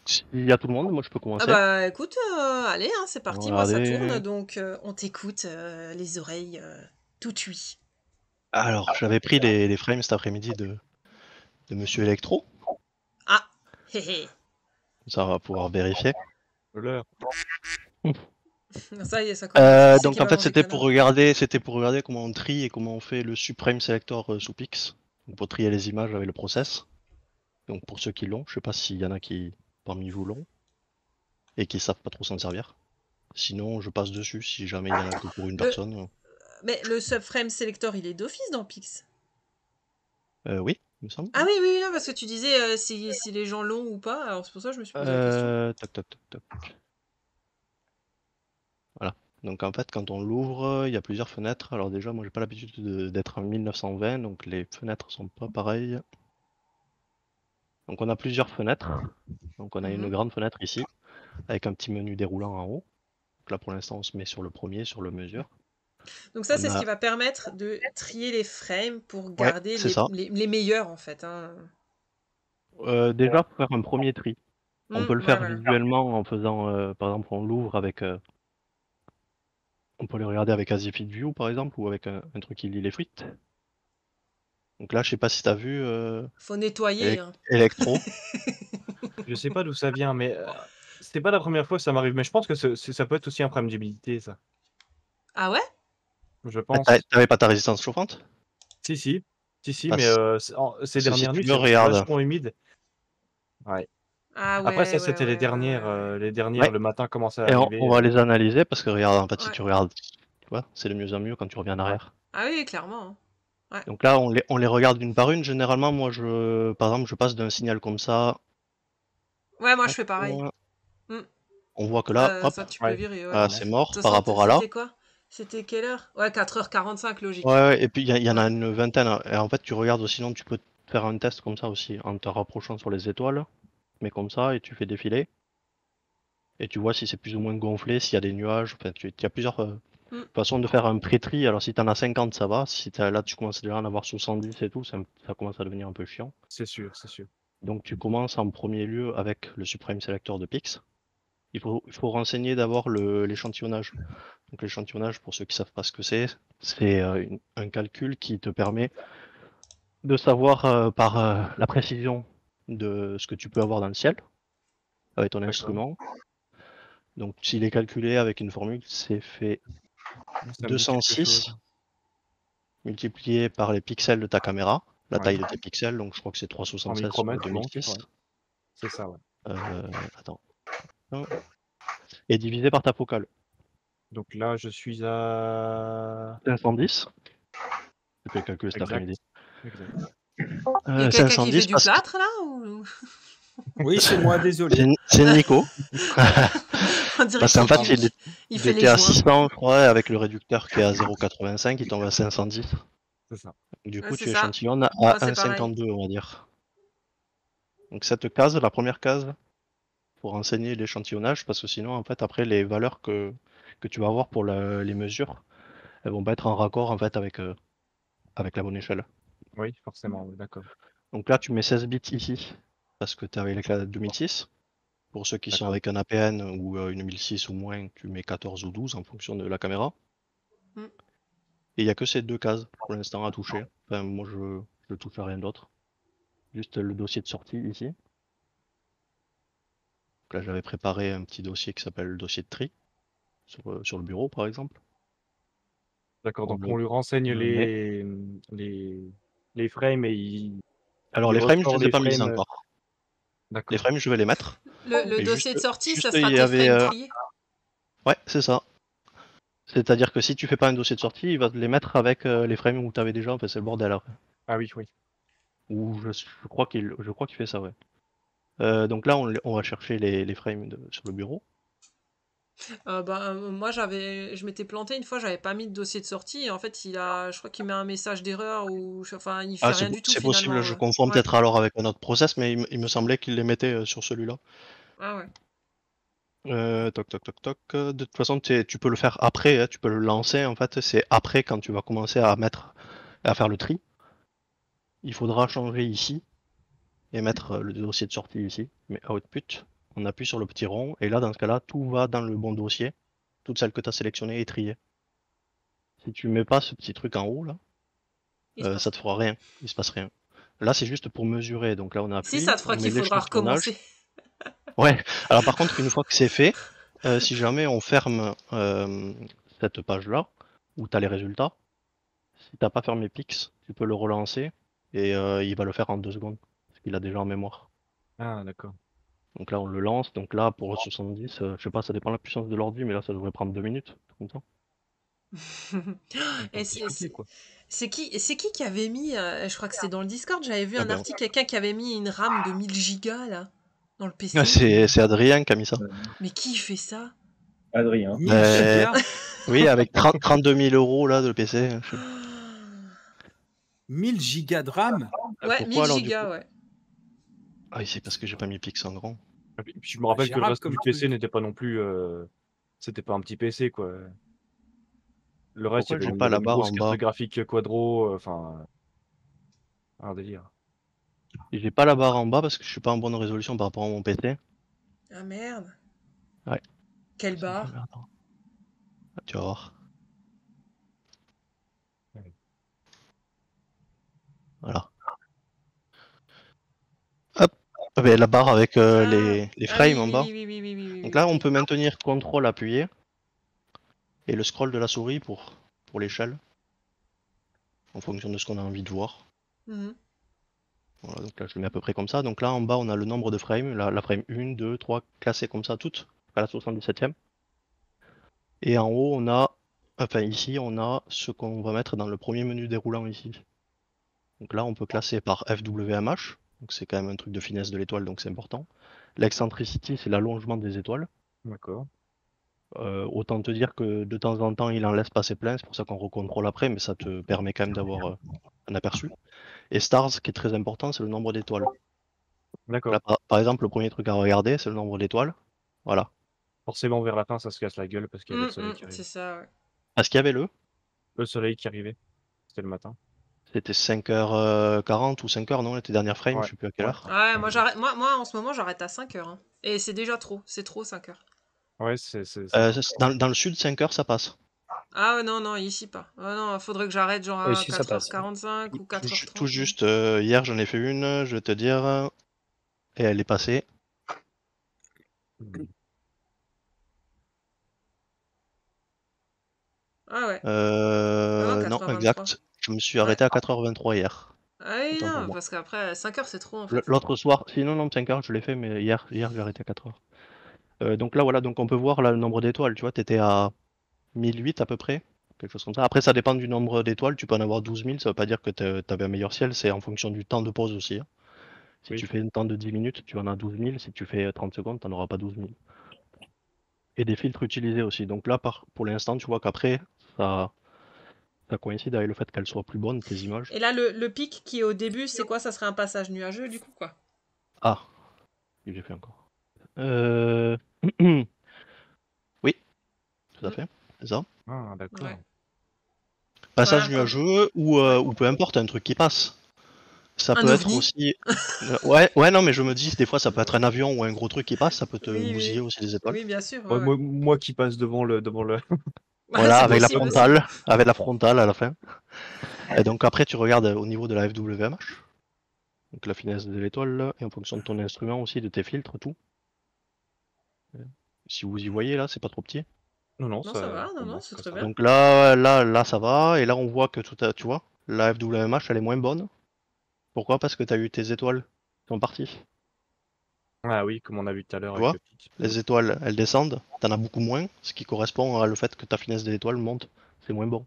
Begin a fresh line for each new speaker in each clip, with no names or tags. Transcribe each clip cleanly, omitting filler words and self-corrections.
S'il y a tout le monde, moi je peux
Ah
commencer.
bah écoute, allez, hein, c'est parti, moi ça tourne,
Regardez.
donc on t'écoute, les oreilles tout ouïes.
Alors, j'avais pris les frames cet après-midi de Monsieur Electro.
Ah, hé hé.
Ça on va pouvoir vérifier.
L'heure.
Ça y est, ça commence. Qui c'est qui
Donc en
va
fait
manger
c'était pour regarder comment on trie et comment on fait le Supreme Selector sous Pix. Donc, pour trier les images avec le process. Donc pour ceux qui l'ont, je sais pas s'il y en a qui parmi vous l'ont et qui savent pas trop s'en servir. Sinon je passe dessus si jamais il y en a que pour une
le,
personne.
mais le subframe selector, il est d'office dans Pix.
Oui, il me semble.
Ah oui, oui, oui, non, parce que tu disais si les gens l'ont ou pas, alors c'est pour ça que je me suis posé la question.
Toc toc toc toc. Voilà. Donc en fait, quand on l'ouvre, il y a plusieurs fenêtres. Alors déjà, moi j'ai pas l'habitude d'être en 1920, donc les fenêtres sont pas pareilles. Donc on a plusieurs fenêtres. Donc on a une grande fenêtre ici, avec un petit menu déroulant en haut. Donc là pour l'instant on se met sur le premier, sur le mesure.
Donc ça,
On
c'est ce
a...
qui va permettre de trier les frames pour
Ouais,
garder
c'est ça.
les meilleurs, en fait. Hein.
Déjà pour faire un premier tri. On peut le
Ouais,
faire
voilà.
visuellement en faisant, par exemple, on l'ouvre avec... on peut le regarder avec Azifit View par exemple, ou avec un truc qui lit les fuites. Donc là, je sais pas si t'as vu
Faut nettoyer. Hein.
Electro.
Je sais pas d'où ça vient, mais c'était pas la première fois que ça m'arrive. Mais je pense que ça peut être aussi un problème d'humidité, ça.
Ah ouais?
Je
Ah,
pense.
t'avais pas ta résistance chauffante?
Si, si. Si, si, mais
Parce
ces
que si
dernières
tu
nuits,
veux,
c'est
regarde.
vachement humide. Ouais.
Ah
Après,
ouais,
ça,
ouais,
c'était
ouais, ouais, ouais, ouais.
les dernières,
Ouais,
le matin commençait à
et
arriver.
on va les analyser parce que regarde, en fait, si
Ouais.
tu regardes, tu vois, c'est de mieux en mieux quand tu reviens en
Ouais.
arrière.
Ah oui, clairement. Hein. Ouais.
Donc là, on les regarde une par une. Généralement, moi, par exemple, je passe d'un signal comme ça.
Ouais, moi je
Hop,
fais pareil. Mm.
on voit que là, hop,
Ça, tu peux
Ouais,
virer, ouais.
ah,
clairement.
c'est
De
mort
toute
par
façon,
rapport à là.
c'était quoi? C'était quelle heure? Ouais, 4h45, logique.
Ouais, et puis il y en
Ouais.
a une vingtaine. Et en fait, tu regardes, sinon, tu peux faire un test comme ça aussi, en te rapprochant sur les étoiles. Mais comme ça, et tu fais défiler. Et tu vois si c'est plus ou moins gonflé, s'il y a des nuages. Enfin, il y a plusieurs
Mm.
façons de faire un pré-tri. Alors, si t'en as 50, ça va. Si là, tu commences déjà à en avoir 70 et tout, ça commence à devenir un peu chiant.
C'est sûr, c'est sûr.
Donc, tu commences en premier lieu avec le Supreme Selector de Pix. Il faut renseigner d'abord l'échantillonnage. Donc, l'échantillonnage, pour ceux qui savent pas ce que c'est un calcul qui te permet de savoir par la précision de ce que tu peux avoir dans le ciel avec ton
D'accord.
instrument. Donc, s'il est calculé avec une formule, c'est fait
Ça me dit quelque
206
chose.
multiplié par les pixels de ta caméra, la
Ouais.
taille de tes pixels, donc je crois que c'est
En
376 sur
micromètre, donc.
2006.
Ouais. C'est ça, ouais.
Attends. Et divisé par ta focale.
Donc là, je suis à...
510. J'ai fait le calcul cet
Exact.
après-midi.
Exact.
Il y a quelqu'un qui fait
510
du
parce que
plâtre là ou...
Oui, c'est moi, désolé.
c'est Nico.
On dirait
Parce qu'en fait,
il
il
fait les
était à
joints.
600, je crois, avec le réducteur qui est à 0,85, il tombe à 510.
C'est ça.
Du
Ouais,
coup,
c'est
tu
ça.
échantillonnes
Moi,
à
c'est pareil.
1,52, on va dire. Donc cette case, la première case, pour renseigner l'échantillonnage, parce que sinon, en fait, après, les valeurs que tu vas avoir pour les mesures, elles vont pas être en raccord, en fait, avec la bonne échelle.
Oui, forcément, oui, d'accord.
Donc là, tu mets 16 bits ici, parce que tu es avec la 2006. Pour ceux qui sont
D'accord.
avec un APN ou une 1006 ou moins, tu mets 14 ou 12 en fonction de la caméra.
Mm.
Et il n'y a que ces deux cases pour l'instant à toucher. Enfin, moi, je touche à rien d'autre. Juste le dossier de sortie ici. Donc là, j'avais préparé un petit dossier qui s'appelle le dossier de tri, sur le bureau, par exemple.
D'accord,
On
donc
le,
on lui renseigne
on le met.
les frames et
Alors,
il
les frames, je
ressort
les ai
les
pas mis
frames.
encore. Les
D'accord.
frames, je vais les mettre.
Le
Mais
dossier
juste,
de sortie, ça
juste il
sera
y
tes
avait.
frames triés.
Ouais, c'est ça. C'est-à-dire que si tu fais pas un dossier de sortie, il va te les mettre avec les frames où tu avais déjà. Enfin, c'est le bordel après.
Ah oui, oui.
Ou je crois qu'il fait ça, ouais. Donc là, on va chercher les frames sur le bureau.
Moi, je m'étais planté une fois, j'avais pas mis de dossier de sortie. Et en fait, je crois qu'il met un message d'erreur ou, enfin, il fait
Ah,
rien du tout
c'est possible,
finalement.
je confonds
Ouais.
peut-être alors avec un autre process, mais il me semblait qu'il les mettait sur celui-là.
Ah ouais.
Toc toc toc toc. De toute façon, tu peux le faire après, hein, tu peux le lancer en fait. C'est après quand tu vas commencer à faire le tri. Il faudra changer ici et mettre le dossier de sortie ici, mais output. on appuie sur le petit rond, et là, dans ce cas-là, tout va dans le bon dossier. Toute celle que tu as sélectionnée est triée. Si tu mets pas ce petit truc en haut, là,
Il se passe
ça te fera rien. Il se passe rien. Là, c'est juste pour mesurer. Donc là, on
Si,
appuie,
ça te fera
on met
qu'il faudra
l'échantillonnage.
recommencer.
Ouais. Alors par contre, une fois que c'est fait, si jamais on ferme cette page-là, où tu as les résultats, si t'as pas fermé Pix, tu peux le relancer et il va le faire en 2 secondes. Parce qu'il a déjà en mémoire.
Ah, d'accord.
Donc là, on le lance. Donc là, pour 70, je sais pas, ça dépend de la puissance de l'ordi, mais là, ça devrait prendre 2 minutes. Comme ça.
On peut
Et
discuter, quoi.
c'est qui avait mis, je crois que c'était dans le Discord, j'avais vu
Ah
un
ben,
article, quelqu'un qui avait mis une RAM de 1000 gigas là, dans le
ah,
PC.
c'est Adrien qui a mis ça.
Mais qui fait ça?
Adrien.
1000 gigas.
Oui, avec 32 000 euros là de PC.
1000 gigas de RAM.
Ouais,
Pourquoi
1000
alors du
gigas,
coup?
ouais.
Ah oui, c'est parce que j'ai pas mis Pix en grand.
Et puis, je me rappelle que le
gérable
reste
comme
du PC
truc.
n'était pas non plus. C'était pas un petit PC, quoi. Le reste,
Pourquoi
il y
j'ai
avait
pas la
une
barre
grosse
en
carte
bas?
graphique quadro. Enfin, un délire.
J'ai pas la barre en bas parce que je suis pas en bonne résolution par rapport à mon PC.
Ah merde.
Ouais.
Quelle
C'est
barre?
que merde. Ah, tu vas voir.
Ouais.
Voilà. Hop. Ah ben, la barre avec
Ah,
les
ah
frames
oui,
en
oui,
bas.
oui, oui, oui, oui, oui, oui,
Donc
oui,
là, on
oui.
peut maintenir CTRL appuyé et le scroll de la souris pour l'échelle en fonction de ce qu'on a envie de voir.
Mhm.
Voilà, donc là, je le mets à peu près comme ça. Donc là, en bas, on a le nombre de frames. La frame 1, 2, 3, classées comme ça, toutes, à la 77e. Et en haut, on a, enfin ici, on a ce qu'on va mettre dans le premier menu déroulant ici. Donc là, on peut classer par FWMH. Donc c'est quand même un truc de finesse de l'étoile, donc c'est important. L'eccentricity, c'est l'allongement des étoiles.
D'accord.
Autant te dire que de temps en temps, il en laisse passer plein, c'est pour ça qu'on recontrôle après, mais ça te permet quand même d'avoir un aperçu. Et stars, ce qui est très important, c'est le nombre d'étoiles.
D'accord.
Là, par exemple, le premier truc à regarder, c'est le nombre d'étoiles. Voilà.
Forcément, vers la fin, ça se casse la gueule parce qu'il y avait le soleil qui
C'est
arrivait.
ça, ouais.
Parce qu'il y avait
Le soleil qui arrivait. C'était le matin.
c'était 5h40 ou 5h, non, les dernières frames,
Ouais.
je sais plus à quelle
Ouais.
heure.
Ouais, moi, j'arrête, moi, en ce moment, j'arrête à 5 heures. Hein. Et c'est déjà trop. C'est trop, 5 heures.
Ouais, c'est
Dans le sud, 5h, ça passe.
Ah ouais, non, non, ici pas. Ah non, faudrait que j'arrête genre à
Ici, ça passe.
4h45 ou 4h30.
Tout juste, hier, j'en ai fait une, je vais te dire, et elle est passée.
Ah ouais.
Non,
4h23.
exact. Je me suis arrêté à 4h23 hier.
Ah oui,
Autant pour
non,
moi.
parce qu'après, 5 heures, c'est trop en fait.
L'autre soir, sinon, non, 5h, je l'ai fait, mais hier j'ai arrêté à 4h. Donc là, voilà, donc on peut voir là, le nombre d'étoiles. Tu vois, t'étais à 1008 à peu près, quelque chose comme ça. Après, ça dépend du nombre d'étoiles. Tu peux en avoir 12 000, ça veut pas dire que t'avais un meilleur ciel, c'est en fonction du temps de pause aussi. Hein. Si
Oui.
tu fais un temps de 10 minutes, tu en as 12 000. Si tu fais 30 secondes, tu n'en auras pas 12 000. Et des filtres utilisés aussi. Donc là, pour l'instant, tu vois qu'après, ça coïncide avec le fait qu'elles soient plus bonnes, tes images.
Et là, le pic qui est au début, c'est quoi? Ça serait un passage nuageux du coup, quoi?
Ah, j'ai fait encore. Oui, tout à fait, c'est ça.
Ah, d'accord.
Ouais.
Passage
Voilà,
nuageux ou peu importe, un truc qui passe. Ça
Un
peut être
ovni.
aussi. Ouais, non, mais je me dis, des fois, ça peut être un avion ou un gros truc qui passe, ça peut te
Oui,
bousiller
oui.
aussi les étoiles.
Oui, bien sûr.
Ouais,
Ouais, ouais.
moi qui passe devant le.
Voilà,
C'est
avec la
possible aussi.
frontale, avec la frontale à la fin. Et donc après, tu regardes au niveau de la FWMH, donc la finesse de l'étoile, là, et en fonction de ton instrument aussi, de tes filtres, tout. Si vous y voyez là, c'est pas trop petit.
Non,
Non, ça va, non, c'est très bien.
Donc là, ça va, et là on voit que tu vois, la FWMH elle est moins bonne. Pourquoi? Parce que tu as eu tes étoiles qui sont parties.
Ah oui, comme on a vu tout à l'heure
Tu
avec
vois,
le pic.
les étoiles elles descendent, t'en as beaucoup moins, ce qui correspond à le fait que ta finesse de l'étoile monte, c'est moins bon.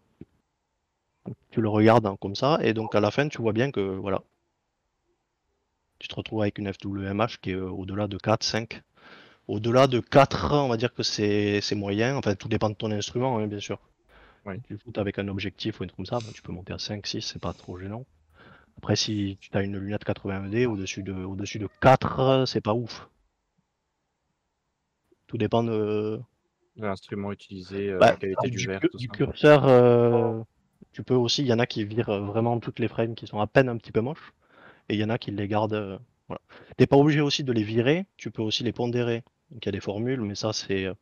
Donc, tu le regardes hein, comme ça, et donc à la fin tu vois bien que voilà. Tu te retrouves avec une FWMH qui est au-delà de 4, 5. Au-delà de 4, on va dire que c'est moyen. Enfin, tout dépend de ton instrument, hein, bien sûr.
Oui.
Si tu shootes avec un objectif ou un truc comme ça, bah, tu peux monter à 5, 6, c'est pas trop gênant. Après, si tu as une lunette 80D au-dessus de 4, c'est pas ouf. Tout dépend de
L'instrument utilisé, la qualité du verre, tout
du
ça.
curseur. Tu peux aussi, il y en a qui virent vraiment toutes les frames qui sont à peine un petit peu moches. Et il y en a qui les gardent T'es pas obligé aussi de les virer, tu peux aussi les pondérer. Donc il y a des formules, mais ça c'est. Je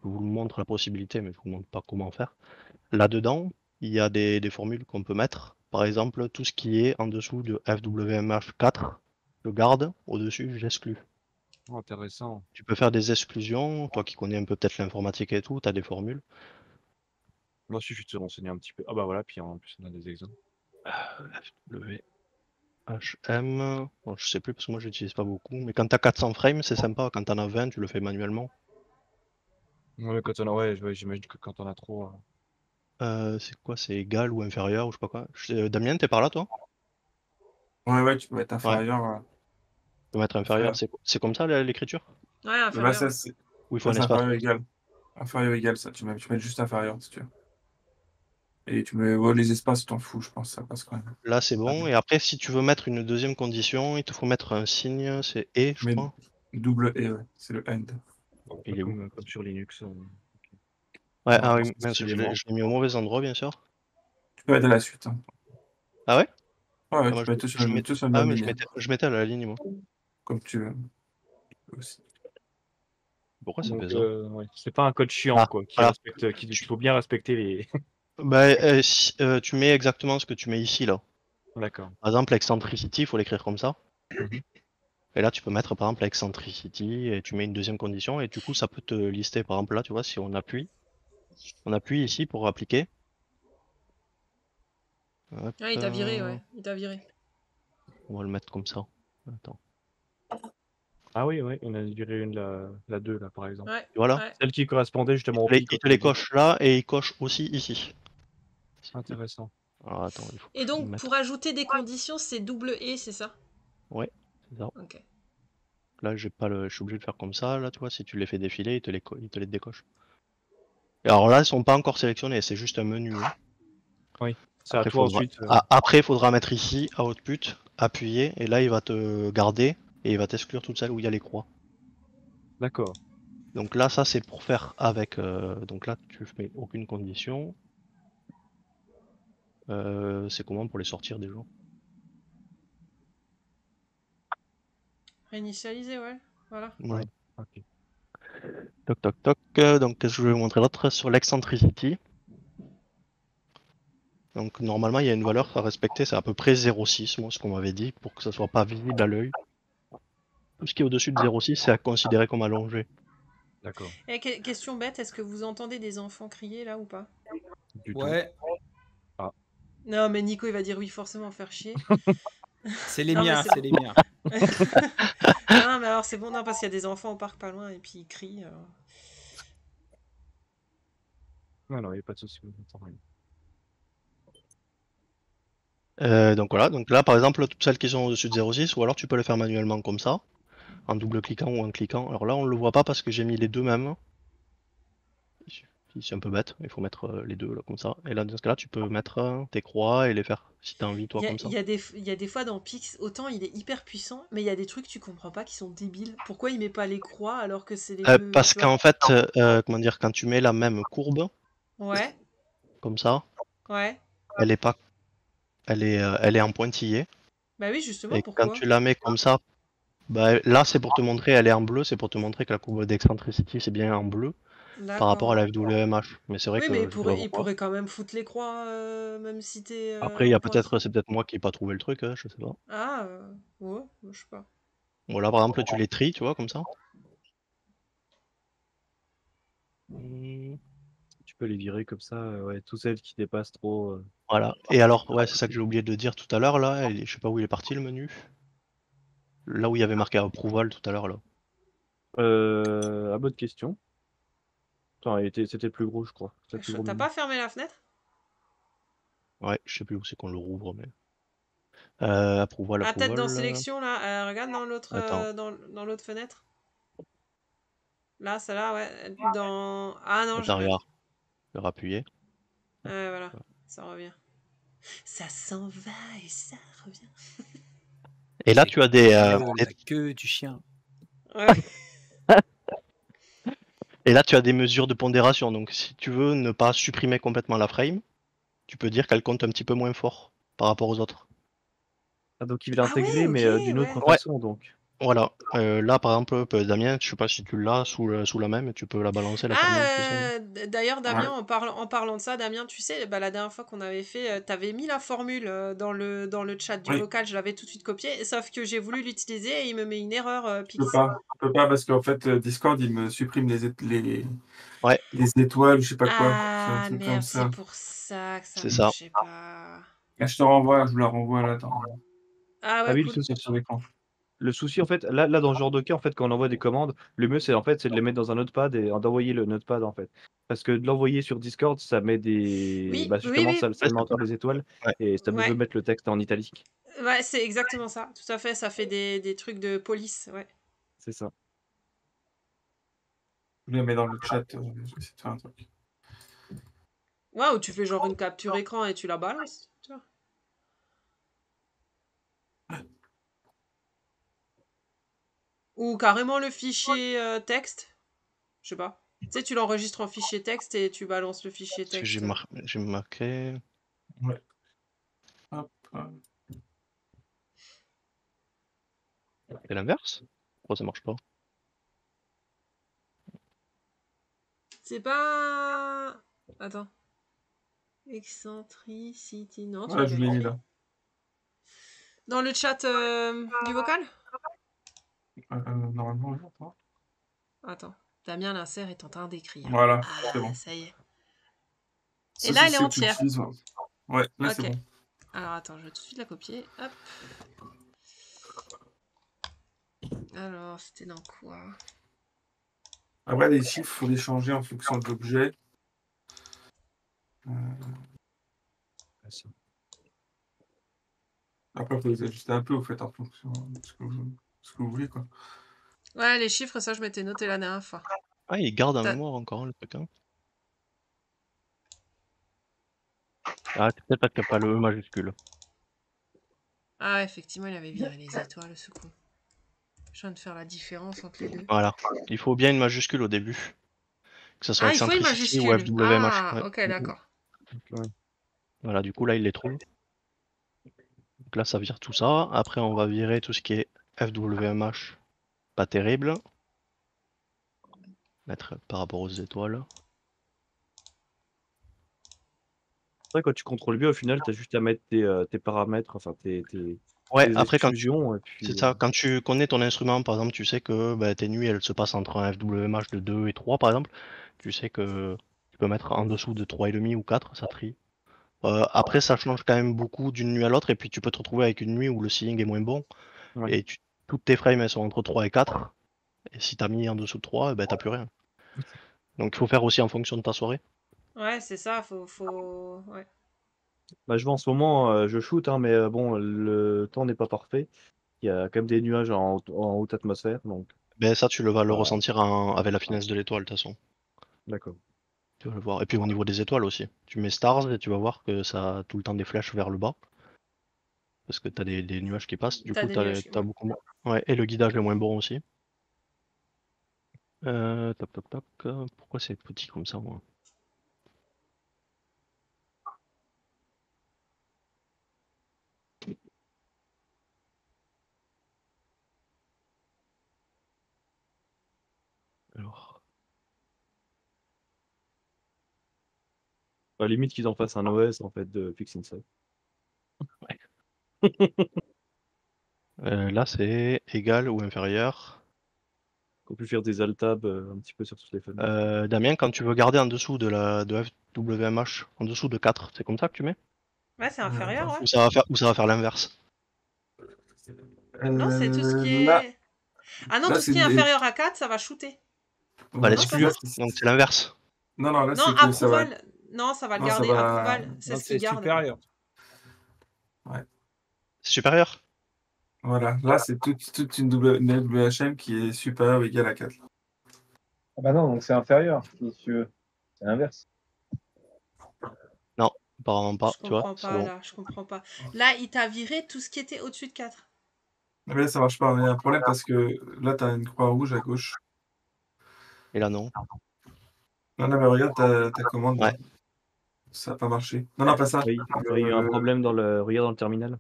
vous montre la possibilité, mais je vous montre pas comment faire. Là-dedans, il y a des formules qu'on peut mettre. Par exemple, tout ce qui est en dessous de FWMH4, je garde, au-dessus, j'exclus.
Oh, intéressant.
Tu peux faire des exclusions, toi qui connais un peu peut-être l'informatique et tout, tu as des formules.
Moi aussi, je suis te renseigner un petit peu. Ah bah voilà, puis en plus, on a des exemples.
FWHM, bon, je sais plus parce que moi j'utilise pas beaucoup, mais quand tu as 400 frames, c'est sympa. Quand tu en as 20, tu le fais manuellement.
Ouais, quand on a... ouais, j'imagine que quand on a trop...
C'est quoi? C'est égal ou inférieur ou je sais pas quoi. Damien, t'es par là toi?
Ouais, tu peux mettre
Ouais,
inférieur.
tu peux mettre inférieur. C'est comme ça l'écriture?
Ouais,
Bah,
inférieur.
ça, c'est
Ou il faut un
c'est
espace?
inférieur égal. Inférieur égal, ça. Tu mets juste inférieur si tu veux. Et tu mets les espaces, t'en fous, je pense, ça passe quand même.
Là, c'est bon. Et après, si tu veux mettre une deuxième condition, il te faut mettre un signe, c'est et, je
Mais
crois.
double E, ouais. C'est le end.
Bon,
Il est où?
comme sur Linux.
Ouais,
Non,
ah
parce
oui,
que
mince,
c'est
je
des
l'ai
mots.
mis au mauvais endroit, bien sûr.
Tu peux être à la suite. Hein.
Ah ouais?
Ouais,
Ah,
tu
moi,
peux être
je mets-
tous sur la
ah,
même
mais
ligne.
je mettais à la ligne, moi.
Comme tu veux. Aussi.
Pourquoi ça
Donc,
fait ça?
ouais, c'est pas un code chiant,
Ah,
quoi,
voilà.
qu'il faut bien respecter les...
Bah, tu mets exactement ce que tu mets ici, là.
D'accord.
Par exemple, eccentricity, il faut l'écrire comme ça.
Mhm.
Et là, tu peux mettre, par exemple, eccentricity, et tu mets une deuxième condition, et du coup, ça peut te lister. Par exemple, là, tu vois, si on appuie ici pour appliquer. Hop,
Ah, il t'a viré, ouais. Il t'a viré.
on va le mettre comme ça. Attends.
Ah oui, ouais, on a viré la 2, là, par exemple.
Ouais,
Voilà.
ouais.
Celle qui correspondait justement au
Il
pic.
te les coche là, et il coche aussi ici.
Intéressant.
Alors attends, il faut que
Et
je
donc,
mette.
pour ajouter des conditions, c'est double E, c'est ça?
Ouais, c'est ça.
Ok.
Là, j'ai pas le. Je suis obligé de faire comme ça, là, tu vois, si tu les fais défiler, il te les décoche. Et alors là, ils sont pas encore sélectionnés, c'est juste un menu. Hein.
Oui, c'est à
Après,
toi ensuite.
Après, il faudra mettre ici, Output, appuyer, et là, il va te garder, et il va t'exclure toute celle où il y a les croix.
D'accord.
Donc là, ça, c'est pour faire avec. Donc là, tu mets aucune condition. C'est comment pour les sortir déjà?
Réinitialiser, ouais. Voilà.
Ouais.
Ok.
Toc toc toc. Donc qu'est-ce que je vais vous montrer d'autre sur l'eccentricity? Donc normalement il y a une valeur à respecter, c'est à peu près 0,6, moi ce qu'on m'avait dit, pour que ça soit pas visible à l'œil. Tout ce qui est au-dessus de 0,6, c'est à considérer comme allongé.
D'accord.
Et question bête, est-ce que vous entendez des enfants crier là ou pas?
Du tout.
Ouais,
Non, mais Nico il va dire oui, forcément faire chier.
c'est les
Non, mais
miens,
c'est
c'est
bon.
les miens.
Non, mais alors c'est bon, non, parce qu'il y a des enfants au parc pas loin et puis ils crient.
Non, non, il n'y a pas de souci. on n'entend rien.
Donc voilà, donc là par exemple, toutes celles qui sont au-dessus de 0,6, ou alors tu peux les faire manuellement comme ça, en double-cliquant ou en cliquant. Alors là on le voit pas parce que j'ai mis les deux mêmes. C'est un peu bête, il faut mettre les deux là, comme ça. Et là dans ce cas-là, tu peux mettre tes croix et les faire si t'as envie toi comme ça.
Il y a des fois dans Pix, autant il est hyper puissant, mais il y a des trucs que tu comprends pas qui sont débiles. Pourquoi il met pas les croix alors que c'est les deux,
Parce
tu vois?
qu'en fait, comment dire, quand tu mets la même courbe,
Ouais,
comme ça,
ouais.
elle est pas, elle est en pointillé.
Bah oui, justement,
Et quand
pourquoi?
tu la mets comme ça, bah, là c'est pour te montrer, elle est en bleu, c'est pour te montrer que la courbe d'excentricity c'est bien en bleu par rapport
D'accord.
à la FWMH. Mais c'est vrai
Oui, mais
que je sais pas
il
pourquoi.
pourrait quand même foutre les croix, même si t'es
Après, il y
en
a
pointe.
peut-être, c'est peut-être moi qui n'ai pas trouvé le truc, hein, je sais pas.
Ah, ouais, je sais pas.
Voilà, par exemple, tu les tries, tu vois, comme ça. Hmm,
Tu peux les virer comme ça, ouais, toutes celles qui dépassent trop.
Voilà. Et alors, ouais, c'est ça que j'ai oublié de dire tout à l'heure, là. Je sais pas où il est parti le menu. Là où il y avait marqué approval tout à l'heure, là.
Bonne question. Attends, c'était plus gros, je crois. C'était plus gros
T'as
menu.
pas fermé la fenêtre?
Ouais, je sais plus où c'est qu'on le rouvre, mais. Approval,
Ah, peut-être dans
approval.
sélection là. Regarde dans l'autre
Attends,
dans l'autre fenêtre. Là, celle-là, ouais. Dans. Ah non,
attends, regarde. Je vais rappuyer.
ouais, voilà, ça revient. Ça s'en va et ça revient.
Et là, tu as des,
La queue du chien.
Ouais.
et là, tu as des mesures de pondération. Donc, si tu veux ne pas supprimer complètement la frame, tu peux dire qu'elle compte un petit peu moins fort par rapport aux autres.
Ah, donc il
Ah ouais,
l'intégrer, mais
ok,
d'une autre
ouais.
Ouais.
façon, donc.
Voilà. Là, par exemple, Damien, je sais pas si tu l'as sous la même, tu peux la balancer, la formule, tu sais.
D'ailleurs, Damien,
Ouais.
en parlant de ça, Damien, tu sais, bah, la dernière fois qu'on avait fait, t'avais mis la formule dans le chat du
Oui.
vocal, je l'avais tout de suite copié, sauf que j'ai voulu l'utiliser et il me met une erreur,
Je peux
Pix.
pas. Je peux pas parce qu'en fait, Discord, il me supprime
Ouais,
les étoiles ou je sais pas quoi. C'est un
Ah
truc comme
merde, c'est
ça.
pour ça que ça
c'est ça.
marchait pas.
Ah, je te renvoie, je vous la renvoie là dans
Ah
Ah
ouais,
oui,
cool.
sur l'écran.
le souci, en fait, là, dans ce genre de cas, en fait, quand on envoie des commandes, le mieux, c'est en fait, c'est de les mettre dans un notepad et d'envoyer le notepad, en fait. Parce que de l'envoyer sur Discord, ça met des.
Oui,
Bah,
oui,
justement,
oui,
ça
Ouais,
met
c'est ça.
encore des étoiles
Ouais.
et ça veut
ouais,
mettre le texte en italique.
ouais, c'est exactement ça, tout à fait, ça fait des trucs de police, ouais.
C'est ça.
Je le mets dans le chat, je vais essayer de faire un truc.
Ouais, ou tu fais genre une capture écran et tu la balances, tu vois. Ou carrément le fichier texte, je sais pas. Tu sais, tu l'enregistres en fichier texte et tu balances le fichier
Parce que j'ai
texte.
j'ai marqué.
Ouais. Hop, hop.
C'est l'inverse? Pourquoi ça marche pas?
C'est pas... Attends. Eccentricity, non, tu
Voilà,
l'as
je
bien
vous l'ai mis
écrit.
là.
Dans le chat du vocal?
Normalement, oui, attends.
Attends. Damien l'insert est en train d'écrire.
Voilà, c'est
Ah,
bon.
ça y est. Et
Ça,
là,
c'est
elle est
celle que tu
entière.
utilises. Ouais, là, c'est
Ok.
bon.
Alors attends, je vais tout de suite la copier. Hop. Alors, c'était dans quoi?
Après, les chiffres, il faut les changer en fonction de l'objet. Après, il faut les ajuster un peu, au fait, en fonction de ce que vous voulez, quoi.
Ouais, les chiffres, ça, je m'étais noté la dernière fois.
Ah, il garde en
T'as-
mémoire encore, le truc, hein. Ah, c'est peut-être parce qu'il n'y a pas le E majuscule.
Ah, effectivement, il avait viré les étoiles, ce con. Je viens de faire la différence entre les deux.
Voilà. Il faut bien une majuscule au début. Que ce soit
Ah, il faut une
Eccentricity ou
majuscule.
FWMH.
Ah,
Ouais.
ok, d'accord.
Ouais.
Voilà, du coup, là, il les trouve. Donc là, ça vire tout ça. Après, on va virer tout ce qui est FWMH. Pas terrible. Mettre par rapport aux étoiles.
Après, quand tu contrôles bien, au final, tu as juste à mettre tes paramètres, enfin
Ouais,
tes
après, quand tu...
exclusions, et puis.
C'est ça, quand tu connais ton instrument, par exemple, tu sais que bah, tes nuits, elles se passent entre un FWMH de 2 et 3, par exemple. Tu sais que tu peux mettre en dessous de 3,5 ou 4, ça trie. Après, ça change quand même beaucoup d'une nuit à l'autre, et puis tu peux te retrouver avec une nuit où le seeing est moins bon,
Ouais.
et toutes tes frames, elles sont entre 3 et 4, et si t'as mis en dessous de 3, ben, t'as plus rien. Donc il faut faire aussi en fonction de ta soirée.
Ouais, c'est ça, faut... Ouais.
Bah, je vois en ce moment, je shoot, hein, mais bon, le temps n'est pas parfait. Il y a quand même des nuages en haute atmosphère, donc
Ben, ça, tu vas le
Ah.
ressentir avec la finesse de l'étoile, de toute façon.
d'accord.
Tu vas le voir. Et puis au niveau des étoiles aussi. Tu mets Stars et tu vas voir que ça a tout le temps des flèches vers le bas. Parce que t'as des nuages qui passent. Du
T'as
coup,
des nuages.
t'as beaucoup moins. Ouais, et le guidage est moins bon aussi. Toc toc toc. Pourquoi c'est petit comme ça, moi? Alors.
À la limite qu'ils en fassent un OS en fait de PixInsight.
Là, c'est égal ou inférieur.
Qu'on puisse faire des alt-tab un petit peu sur toutes les fenêtres.
Damien, quand tu veux garder en dessous de FWMH, en dessous de 4, c'est comme ça que tu mets?
Ouais, c'est inférieur, ouais.
Ou ça va faire l'inverse?
Non, c'est tout ce qui
Là,
est... Ah non,
là
tout ce
c'est
qui est inférieur à 4, ça va shooter.
Bah,
Non, c'est pas ça?
donc c'est l'inverse.
Non, non, là,
Non,
c'est que ça va.
approval. Non, ça va le
Non, ça
garder.
va.
Approval, c'est
Non,
ce qu'il
c'est
garde.
supérieur.
C'est supérieur?
Voilà, là, c'est toute une WHM qui est supérieure ou égale à 4.
Ah bah non, donc c'est inférieur, si tu veux. C'est l'inverse.
Non, apparemment pas,
Je
tu vois,
comprends
c'est
pas,
bon.
là. Je comprends pas. Là, il t'a viré tout ce qui était au-dessus de 4.
Mais là, ça marche pas. Il y a un problème parce que là, tu as une croix rouge à gauche.
Et là, non.
Non, non, mais regarde ta commande.
Ouais.
Là. Ça n'a pas marché. Non, non, pas ça.
Oui, il y a eu un problème regarde dans le terminal.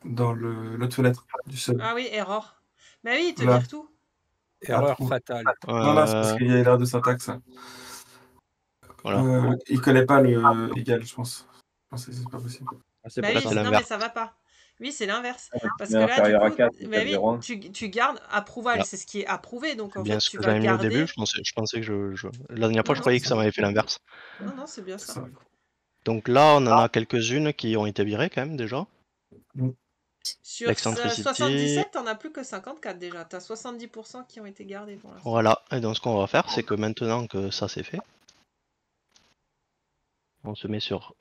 dans l'autre fenêtre du seul.
Ah oui, error. Mais oui, il te
Là.
vire tout.
Erreur
trouve.
fatale.
Non, là, c'est parce qu'il y a l'erreur de syntaxe.
Voilà.
Il connaît pas le égal, je pense. Je pense que c'est pas possible.
Ah, c'est
Bah
pour
oui,
c'est
ça.
non, mais
l'inverse.
ça va pas. Oui, c'est l'inverse. Parce
Mais
que là, du
inférieur à
coup,
4, c'est
bah oui,
4,01.
tu gardes approval,
Voilà.
c'est ce qui est approuvé. Donc
C'est
en
bien
fait,
ce
tu
que
vas
j'avais mis au
garder.
début. Je pensais que La dernière fois,
Non,
je
non,
croyais que ça m'avait fait l'inverse.
non, c'est bien
C'est
ça.
ça.
Donc là, on en a quelques-unes qui ont été virées quand même déjà.
Sur
L'Eccentricity.
77, t'en as plus que 54 déjà. T'as 70% qui ont été gardés pour l'instant.
Voilà. Et donc ce qu'on va faire, c'est que maintenant que ça c'est fait, on se met sur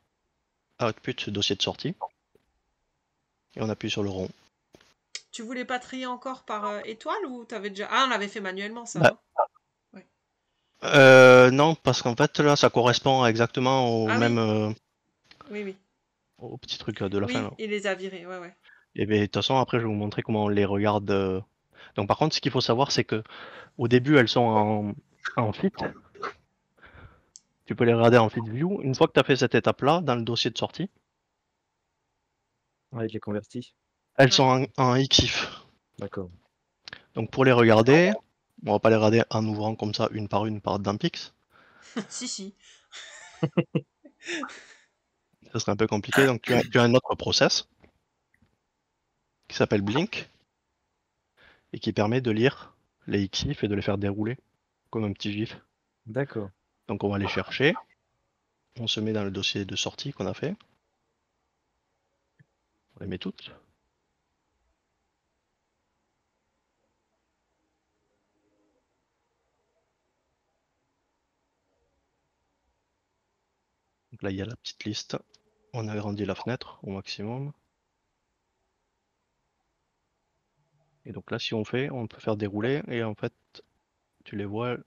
Output, dossier de sortie. Et on appuie sur le rond.
Tu voulais pas trier encore par étoile ou t'avais déjà. Ah, on l'avait fait manuellement ça,
Bah,
non?
non, parce qu'en fait là, ça correspond exactement au
Ah
même
oui. Oui.
au petit truc de la fin.
Oui,
Là.
il les a virés, ouais.
Et bien, de toute façon, après, je vais vous montrer comment on les regarde. Donc, par contre, ce qu'il faut savoir, c'est que au début, elles sont en fit. Tu peux les regarder en fit view. Une fois que tu as fait cette étape-là, dans le dossier de sortie,
Ouais, il les convertit.
elles
Ouais.
sont en XIF.
D'accord.
Donc, pour les regarder, on va pas les regarder en ouvrant comme ça, une par Dampix.
Si.
Ça serait un peu compliqué. Donc, tu as un autre process qui s'appelle Blink et qui permet de lire les XIF et de les faire dérouler comme un petit GIF.
D'accord.
Donc, on va les chercher. On se met dans le dossier de sortie qu'on a fait. On les met toutes. Donc là, il y a la petite liste. On agrandit la fenêtre au maximum. Et donc là, si on peut faire dérouler et en fait, tu les vois.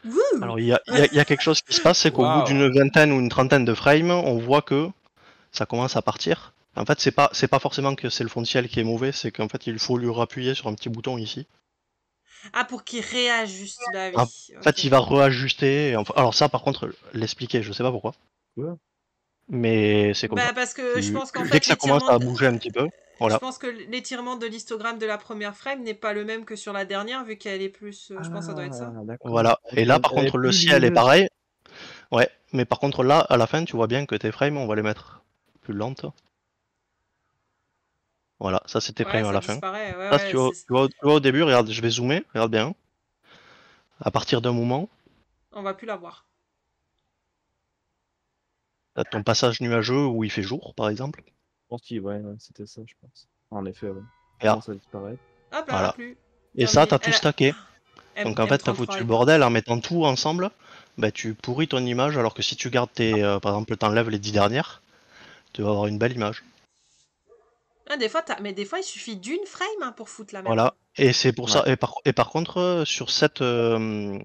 Wouh.
Alors, il y a quelque chose qui se passe, c'est qu'au bout
Waouh.
d'une vingtaine ou une trentaine de frames, on voit que ça commence à partir. En fait, c'est pas forcément que c'est le fond de ciel qui est mauvais, c'est qu'en fait, il faut lui appuyer sur un petit bouton ici.
Ah, pour qu'il réajuste, bah
En
oui.
fait,
Ok.
il va réajuster. Alors ça, par contre, l'expliquer, je sais pas pourquoi.
Quoi?
Mais c'est comme ça.
Bah parce que je pense qu'en
Dès
fait
que ça commence
l'étirement
à bouger un petit peu,
je
voilà.
pense que l'étirement de l'histogramme de la première frame n'est pas le même que sur la dernière vu qu'elle est plus je pense que ça doit être ça.
D'accord.
Voilà. Et là, par
Elle est
contre, le
plus
ciel est
lumineuse.
pareil. Ouais, mais par contre là, à la fin, tu vois bien que tes frames, on va les mettre plus lentes. Voilà, ça c'est tes
Ouais,
frames à
ça
la fin.
disparaît.
Ça, tu vois au début, regarde, je vais zoomer, regarde bien. À partir d'un moment,
On va plus la voir.
t'as ton passage nuageux où il fait jour, par exemple.
Je pense ouais, c'était ça, je pense. En effet, ouais.
Et là,
Comment ça disparaît?
Hop, elle a
voilà.
plus.
Et ça,
Terminé.
t'as tout stacké. Donc en fait, t'as
M33
foutu
est
le
parti.
bordel en mettant tout ensemble. Bah, tu pourris ton image, alors que si tu gardes par exemple, t'enlèves les 10 dernières, tu vas avoir une belle image.
Ah, des fois mais des fois il suffit d'une frame pour foutre la merde.
Voilà. Et c'est pour ça.
Ouais.
Et par contre, sur cette, je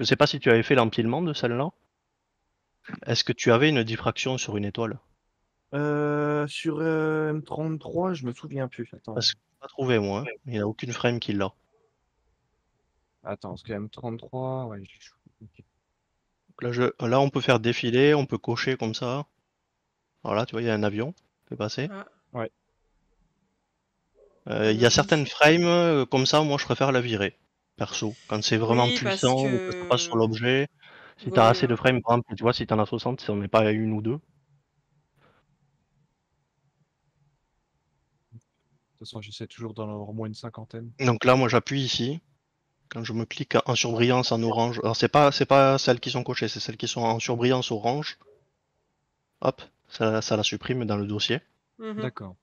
sais pas si tu avais fait l'empilement de celle-là. Est-ce que tu avais une diffraction sur une étoile?
Sur M33, je me souviens plus. Attends.
Parce que je l'ai pas trouvé moi. Hein. Il n'y a aucune frame qui l'a.
Attends, parce que M33, ouais. Ok.
Donc là, on peut faire défiler, on peut cocher comme ça. Voilà, tu vois, il y a un avion qui est passé.
Ah,
Ouais.
Il y a certaines frames comme ça, moi je préfère la virer. Perso, quand c'est vraiment
oui, parce
puissant ou que ça passe sur
que
l'objet. Si
vaut
t'as
mieux.
assez de frames, par exemple, tu vois, si t'en as 60, si on n'est pas à une ou deux.
De toute façon, j'essaie toujours d'en avoir au moins une cinquantaine.
Donc là, moi j'appuie ici. Quand je me clique en surbrillance en orange, alors c'est pas celles qui sont cochées, c'est celles qui sont en surbrillance orange. Hop, ça la supprime dans le dossier.
Mhm.
D'accord.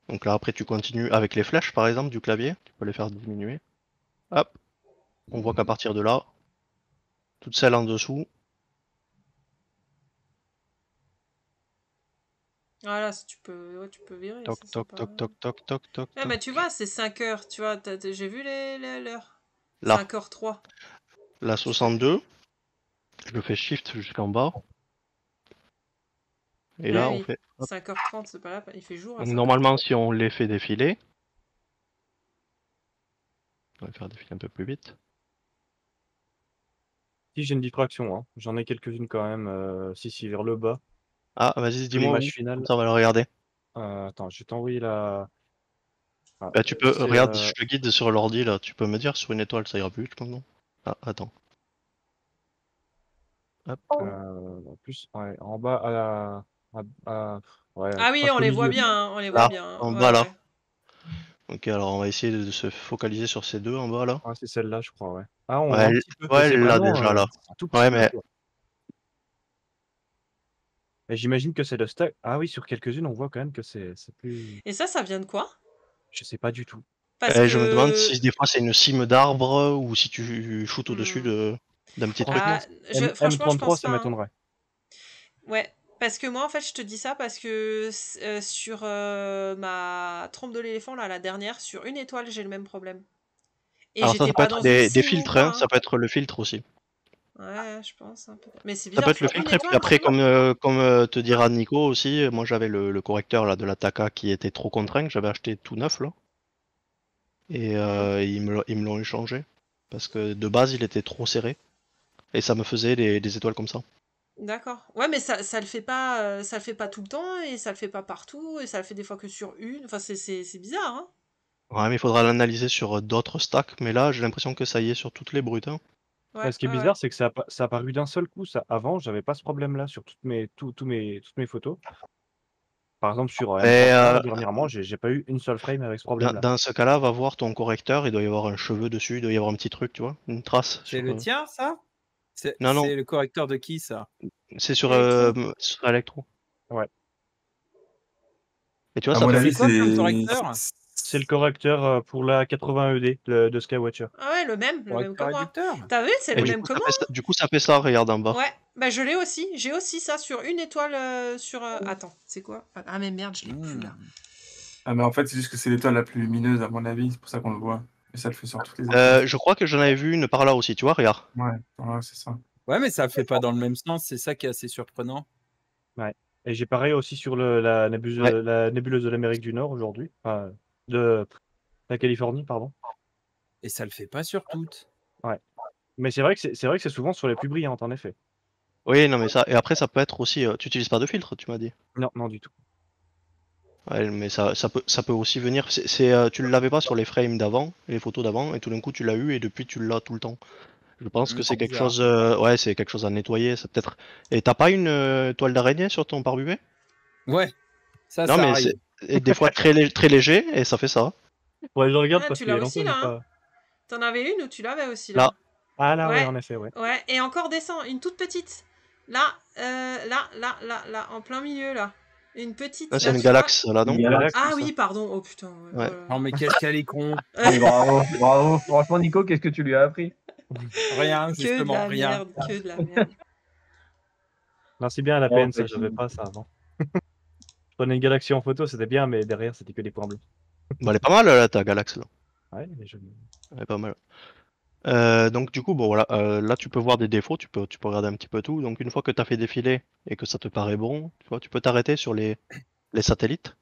Donc là après tu continues avec les flèches par exemple du clavier, tu peux les faire diminuer. Hop, on voit qu'à partir de là, toutes celles en dessous,
Voilà, si tu peux virer,
toc
c'est
toc
sympa.
toc toc toc toc toc
Ouais, mais
toc.
tu vois, c'est 5 heures, tu vois, j'ai vu l'heure.
Là,
5h03.
la 62, je fais shift jusqu'en bas. Et là
Ouais,
on
oui.
fait. Hop.
5h30, c'est pas là, il fait jour à
Donc
5h30.
normalement si on les fait défiler, on va faire défiler un peu plus vite.
Si j'ai une diffraction, hein. J'en ai quelques-unes quand même. Si, vers le bas.
Ah vas-y
Sur
dis-moi où,
l'image finale.
comme ça on va le regarder.
Attends, je vais t'envoyer la. Ah,
Bah, tu peux,
c'est,
regarde, je te guide sur l'ordi là, tu peux me dire sur une étoile ça ira plus, je pense non? Ah, attends. Hop.
plus ouais, en bas ouais,
Ah oui, on
presque au
les voit
milieu.
bien, hein, on les voit
Là,
bien. Hein.
en
Ouais,
bas là.
ouais.
Ok, alors on va essayer de se focaliser sur ces deux en bas là.
Ouais, c'est celle-là, je crois, ouais. Ah, on
Ouais,
voit un petit peu, mais
ouais,
c'est
elle l'a
vraiment
déjà là.
un tout
Ouais,
petit peu,
mais
quoi. Et j'imagine que c'est le stack. Ah oui, sur quelques-unes, on voit quand même que c'est plus.
Et ça vient de quoi?
Je sais pas du tout.
Parce
je me demande
que...
si des fois c'est une cime d'arbre ou si tu shootes au-dessus
Hmm.
d'un petit truc.
Franchement,
Ah, franchement, je
M33,
pense
ça
pas. Hein.
m'étonnerait.
Ouais, parce que moi, en fait, je te dis ça parce que sur ma trompe de l'éléphant, là, la dernière, sur une étoile, j'ai le même problème. Et
Alors ça
j'étais
peut
pas
être
dans une
des
cime ou
filtres, hein,
quoi.
ça
Hein.
peut être le filtre aussi.
Ouais, je pense. Hein, peut-être. Mais c'est
Ça peut
bizarre,
être le
sur une
filtre, et puis
étoile
après,
seulement.
comme te dira Nico aussi, moi j'avais le correcteur là, de la Taka qui était trop contraint, que j'avais acheté tout neuf là. Et ils me l'ont échangé. Parce que de base il était trop serré. Et ça me faisait des étoiles comme ça.
D'accord. Ouais, mais ça le fait pas tout le temps, et ça le fait pas partout, et ça le fait des fois que sur une. Enfin, c'est bizarre, hein.
Ouais, mais il faudra l'analyser sur d'autres stacks, mais là j'ai l'impression que ça y est sur toutes les brutes. Hein.
Ouais,
Ce qui est
ouais, ouais.
bizarre, c'est que ça a apparu d'un seul coup. Ça. Avant, j'avais pas ce problème-là sur toutes mes photos. Par exemple, sur
Et,
M33, là, dernièrement, j'ai pas eu une seule frame avec ce problème-là.
dans ce cas-là, va voir ton correcteur, il doit y avoir un cheveu dessus, il doit y avoir un petit truc, tu vois, une trace.
C'est
Sur,
le tien, ça?
Non, non,
C'est le correcteur de qui, ça?
c'est
Electro.
sur Electro.
Ouais.
Et tu vois,
À
ça
mon
fait
avis,
C'est quoi comme
c'est.
correcteur?
C'est le correcteur pour la 80 ED de Skywatcher.
Ah ouais, le même que
Correcteur
moi.
réducteur?
T'as vu, c'est
Et
le
du
même
coup,
que moi.
du coup, ça fait ça, regarde en bas.
Ouais, bah je l'ai aussi. J'ai aussi ça sur une étoile sur. Attends, c'est quoi? Ah mais merde, je l'ai plus là.
Ah, mais en fait, c'est juste que c'est l'étoile la plus lumineuse, à mon avis, c'est pour ça qu'on le voit. Et ça le fait sur toutes les étoiles.
Je crois que j'en avais vu une par là aussi, tu vois, regarde.
Ouais, c'est ça.
Ouais, mais ça fait pas dans le même sens, c'est ça qui est assez surprenant.
Ouais. Et j'ai pareil aussi sur
Ouais.
la nébuleuse de l'Amérique du Nord aujourd'hui. Enfin, de la Californie, pardon.
Et ça le fait pas sur toutes.
Ouais. Mais c'est vrai que c'est souvent sur les plus brillantes, en effet.
Oui, non, mais ça. Et après, ça peut être aussi. Tu utilises pas de filtre, tu m'as dit.
Non, non, du tout.
Ouais, mais ça peut aussi venir. Tu l'avais pas sur les frames d'avant, les photos d'avant, et tout d'un coup tu l'as eu et depuis tu l'as tout le temps. Je pense que c'est
C'est
quelque
bizarre.
chose. Ouais, c'est quelque chose à nettoyer. Ça peut-être. Et t'as pas une toile d'araignée sur ton pare-buvette?
Ouais,
Non,
ça
mais
arrive.
et des fois très léger et ça fait ça.
Ouais, je regarde
Ah,
parce
tu
qu'il y
l'as
a longtemps
aussi
que j'ai
là, hein?
pas.
T'en avais une ou tu l'avais aussi
Là.
là?
Ah là, ouais,
Ouais,
en effet, ouais.
ouais. Et encore descend, une toute petite. Là, là, en plein milieu là. Une petite,
Là, c'est
là,
une
tu vois?
Galax, là, non?
Il y a là.
Ah
ça.
oui, pardon. Oh putain. Ouais,
Ouais.
oh là là.
Non, mais quel est con.
Oui, bravo, bravo. Franchement, Nico, qu'est-ce que tu lui as appris?
Rien,
Que de
justement,
la
rien.
merde, que de la merde.
Non, c'est bien, la
Oh,
PN7, j'avais pas ça avant. Je prenais une galaxie en photo, c'était bien, mais derrière, c'était que des points bleus.
Bon, elle est pas mal là, ta Galax là.
Ouais, mais je.
Elle est pas mal. Donc du coup, bon voilà, là tu peux voir des défauts, tu peux regarder un petit peu tout. Donc une fois que tu as fait défiler et que ça te paraît bon, tu vois, tu peux t'arrêter sur les satellites.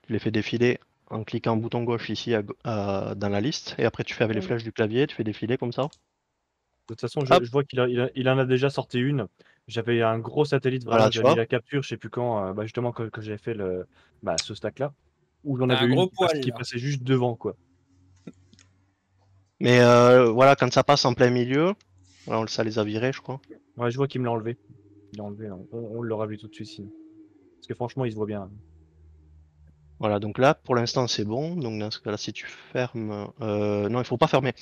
Tu les fais défiler en cliquant bouton gauche ici dans la liste, et après tu fais avec les flèches du clavier, tu fais défiler comme ça.
De toute façon,
Hop,
je vois il en a déjà sorti une. J'avais un gros satellite,
voilà,
vraiment,
tu
j'avais mis
vois.
la capture, je sais plus quand, justement, que j'avais fait ce stack-là, où j'en
T'as
avais
un
une
gros poil,
qui
là.
passait juste devant, quoi.
Mais voilà, quand ça passe en plein milieu, voilà, ça les a virés, je crois.
Ouais, je vois qu'il me l'a enlevé. Il l'a enlevé, hein. On l'aura vu tout de suite, sinon. Parce que franchement, il se voit bien.
Voilà, donc là, pour l'instant, c'est bon. Donc dans ce cas-là, si tu fermes, non, il faut pas fermer.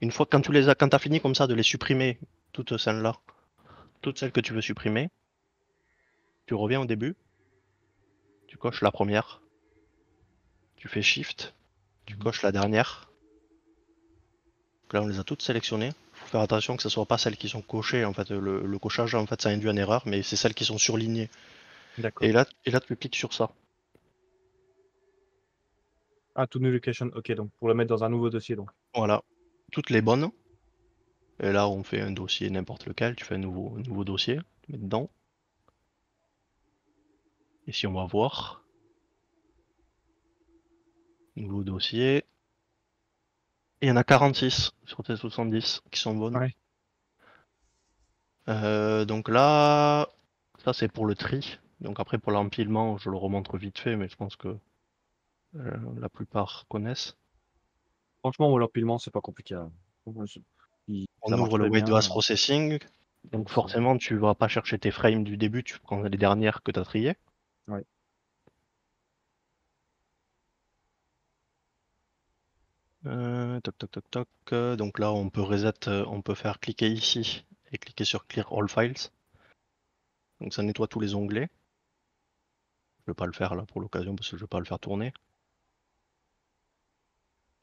Une fois quand quand t'as fini comme ça de les supprimer, toutes celles-là, toutes celles que tu veux supprimer, tu reviens au début, tu coches la première, tu fais Shift, tu coches la dernière. Donc là, on les a toutes sélectionnées. Faut faire attention que ce soit pas celles qui sont cochées. En fait, le cochage, en fait, ça induit en erreur, mais c'est celles qui sont surlignées.
D'accord.
Et là, tu cliques sur ça.
Ah, to new location, ok, donc pour le mettre dans un nouveau dossier, donc.
Voilà, toutes les bonnes. Et là, on fait un dossier n'importe lequel. Tu fais un nouveau dossier, tu mets dedans. Ici, on va voir. Nouveau dossier. Et il y en a 46 sur tes 70 qui sont bonnes.
Ouais.
Donc là, ça c'est pour le tri Donc après pour l'empilement, je le remontre vite fait, mais je pense que la plupart connaissent.
Franchement, l'empilement, c'est pas compliqué.
On ouvre le Weight Vast Processing. Donc forcément, tu vas pas chercher tes frames du début, tu prends les dernières que tu as triées.
Ouais.
Toc toc toc toc. Donc là, on peut reset, on peut faire cliquer ici et cliquer sur Clear All Files. Donc ça nettoie tous les onglets. Je vais pas le faire là pour l'occasion parce que je vais pas le faire tourner.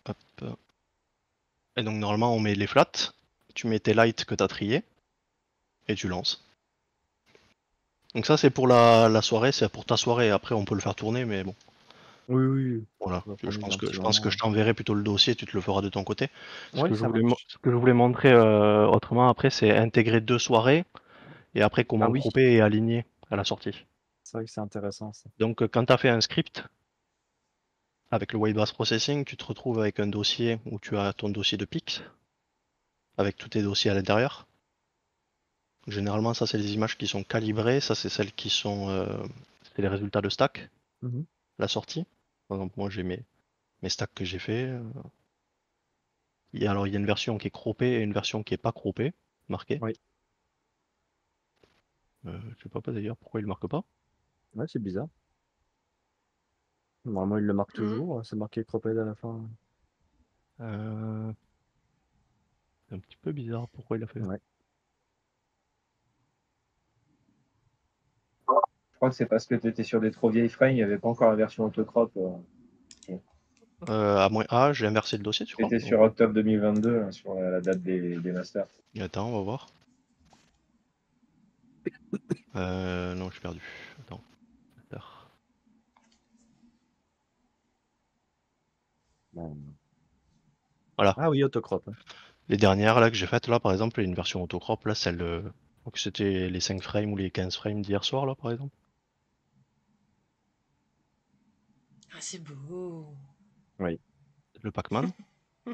Hop. Et donc normalement, on met les flats. Tu mets tes lights que tu as triés et tu lances. Donc ça, c'est pour la soirée, c'est pour ta soirée. Après, on peut le faire tourner, mais bon.
Oui, oui.
Voilà,
Ça va
je
prendre
pense
un
que
petit
je pense que
moment.
je t'enverrai plutôt le dossier, tu te le feras de ton côté. Ce
Ouais,
que je
ça
voulais,
marche.
ce que je voulais montrer autrement après, c'est intégrer 2 soirées et après comment
Ah oui.
grouper et aligner à la sortie.
C'est vrai que c'est intéressant ça.
Donc quand tu as fait un script avec le Weight Vast Processing, tu te retrouves avec un dossier où tu as ton dossier de Pix avec tous tes dossiers à l'intérieur. Généralement, ça c'est les images qui sont calibrées, ça c'est celles qui sont c'est les résultats de stack,
Mhm.
la sortie. Par exemple, moi j'ai mes stacks que j'ai fait. Alors il y a une version qui est croppée et une version qui est pas croppée, marquée.
Oui.
Je sais pas d'ailleurs pourquoi il marque pas.
Ouais, c'est bizarre. Normalement, il le marque toujours. C'est marqué cropped à la fin.
C'est un petit peu bizarre pourquoi il a fait.
Ouais.
Je crois que c'est parce que tu étais sur des trop vieilles frames, il n'y avait pas encore la version autocrop.
À moins A, j'ai inversé le dossier, tu crois?
C'était sur octobre 2022, hein, sur la date des masters.
Attends, on va voir. Non, je suis perdu. Attends. Voilà.
Ah oui, autocrop.
Les dernières là que j'ai faites là, par exemple, il y a une version autocrop là, celle donc c'était les 5 frames ou les 15 frames d'hier soir là, par exemple.
Ah, c'est beau.
Oui.
Le Pac-Man.
Oh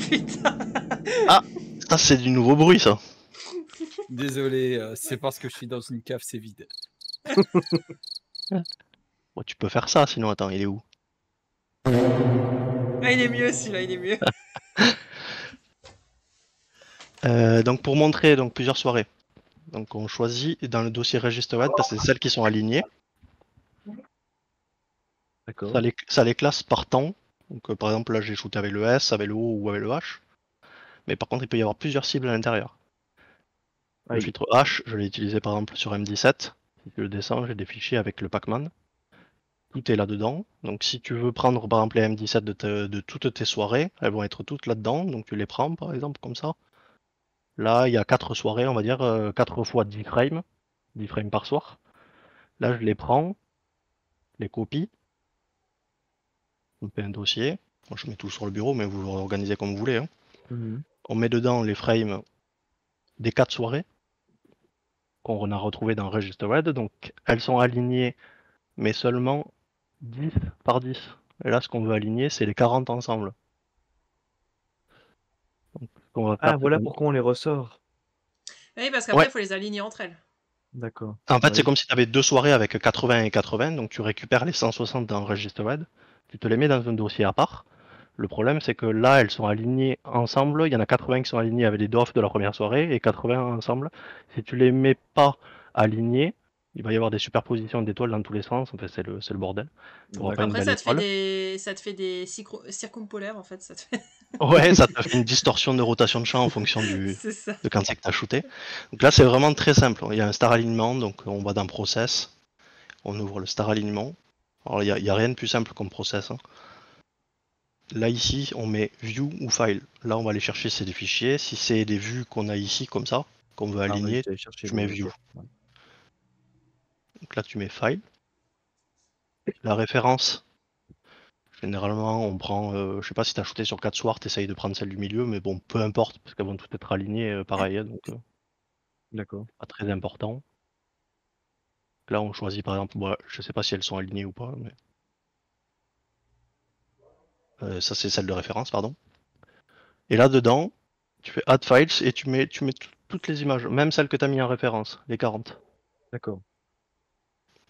putain.
Ah, ça c'est du nouveau bruit ça.
Désolé, c'est parce que je suis dans une cave, c'est vide.
Bon, tu peux faire ça, sinon attends, il est où?
Ah, il est mieux celui-là, il est mieux.
Donc pour montrer donc plusieurs soirées. Donc on choisit dans le dossier register-web parce que c'est celles qui sont alignées.
D'accord.
Ça les classe par temps. Donc par exemple là j'ai shooté avec le S, avec le O ou avec le H. Mais par contre il peut y avoir plusieurs cibles à l'intérieur. Le
Oui.
filtre H, je l'ai utilisé par exemple sur M17. Si tu le descends, j'ai des fichiers avec le Pac-Man. Tout est là-dedans. Donc si tu veux prendre par exemple les M17 de toutes tes soirées, elles vont être toutes là-dedans. Donc tu les prends par exemple comme ça. Là il y a 4 soirées, on va dire 4 fois 10 frames. 10 frames par soir. Là je les prends, les copie. On fait un dossier. Moi, je mets tout sur le bureau, mais vous l'organisez comme vous voulez. Hein.
Mhm.
On met dedans les frames des 4 soirées qu'on a retrouvées dans Registered. Donc elles sont alignées, mais seulement 10 par 10. Et là, ce qu'on veut aligner, c'est les 40 ensemble. Donc, ce qu'on va faire,
Ah, voilà pourquoi on les ressort.
Oui, parce qu'après, il
Ouais.
faut les aligner entre elles.
D'accord.
En fait,
Ouais.
c'est comme si tu avais 2 soirées avec 80 et 80. Donc tu récupères les 160 dans Registered. Tu te les mets dans un dossier à part. Le problème, c'est que là, elles sont alignées ensemble. Il y en a 80 qui sont alignés avec les DOF de la première soirée et 80 ensemble. Si tu les mets pas alignés, il va y avoir des superpositions d'étoiles dans tous les sens. En fait, c'est le bordel. Tu n'auras pas une
Après,
belle étoile.
ça te fait des circumpolaires, en fait. Ça te fait...
Ouais, ça te fait une distorsion de rotation de champ en fonction
C'est ça.
de quand c'est que tu as shooté. Donc là, c'est vraiment très simple. Il y a un star alignement, donc on va dans Process. On ouvre le star alignement. Alors, il n'y a rien de plus simple comme process. Hein. Là ici, on met View ou File. Là, on va aller chercher c'est des fichiers. Si c'est des vues qu'on a ici, comme ça, qu'on veut aligner, tu mets View.
Ouais.
Donc là, tu mets File. La référence, généralement, on prend, je sais pas si tu as shooté sur 4 soirs, tu essayes de prendre celle du milieu, mais bon, peu importe, parce qu'elles vont toutes être alignées pareil, donc
D'accord.
pas très important. Là, on choisit par exemple, je sais pas si elles sont alignées ou pas, mais ça c'est celle de référence, pardon. Et là dedans, tu fais Add Files et tu mets toutes les images, même celles que tu as mis en référence, les 40.
D'accord.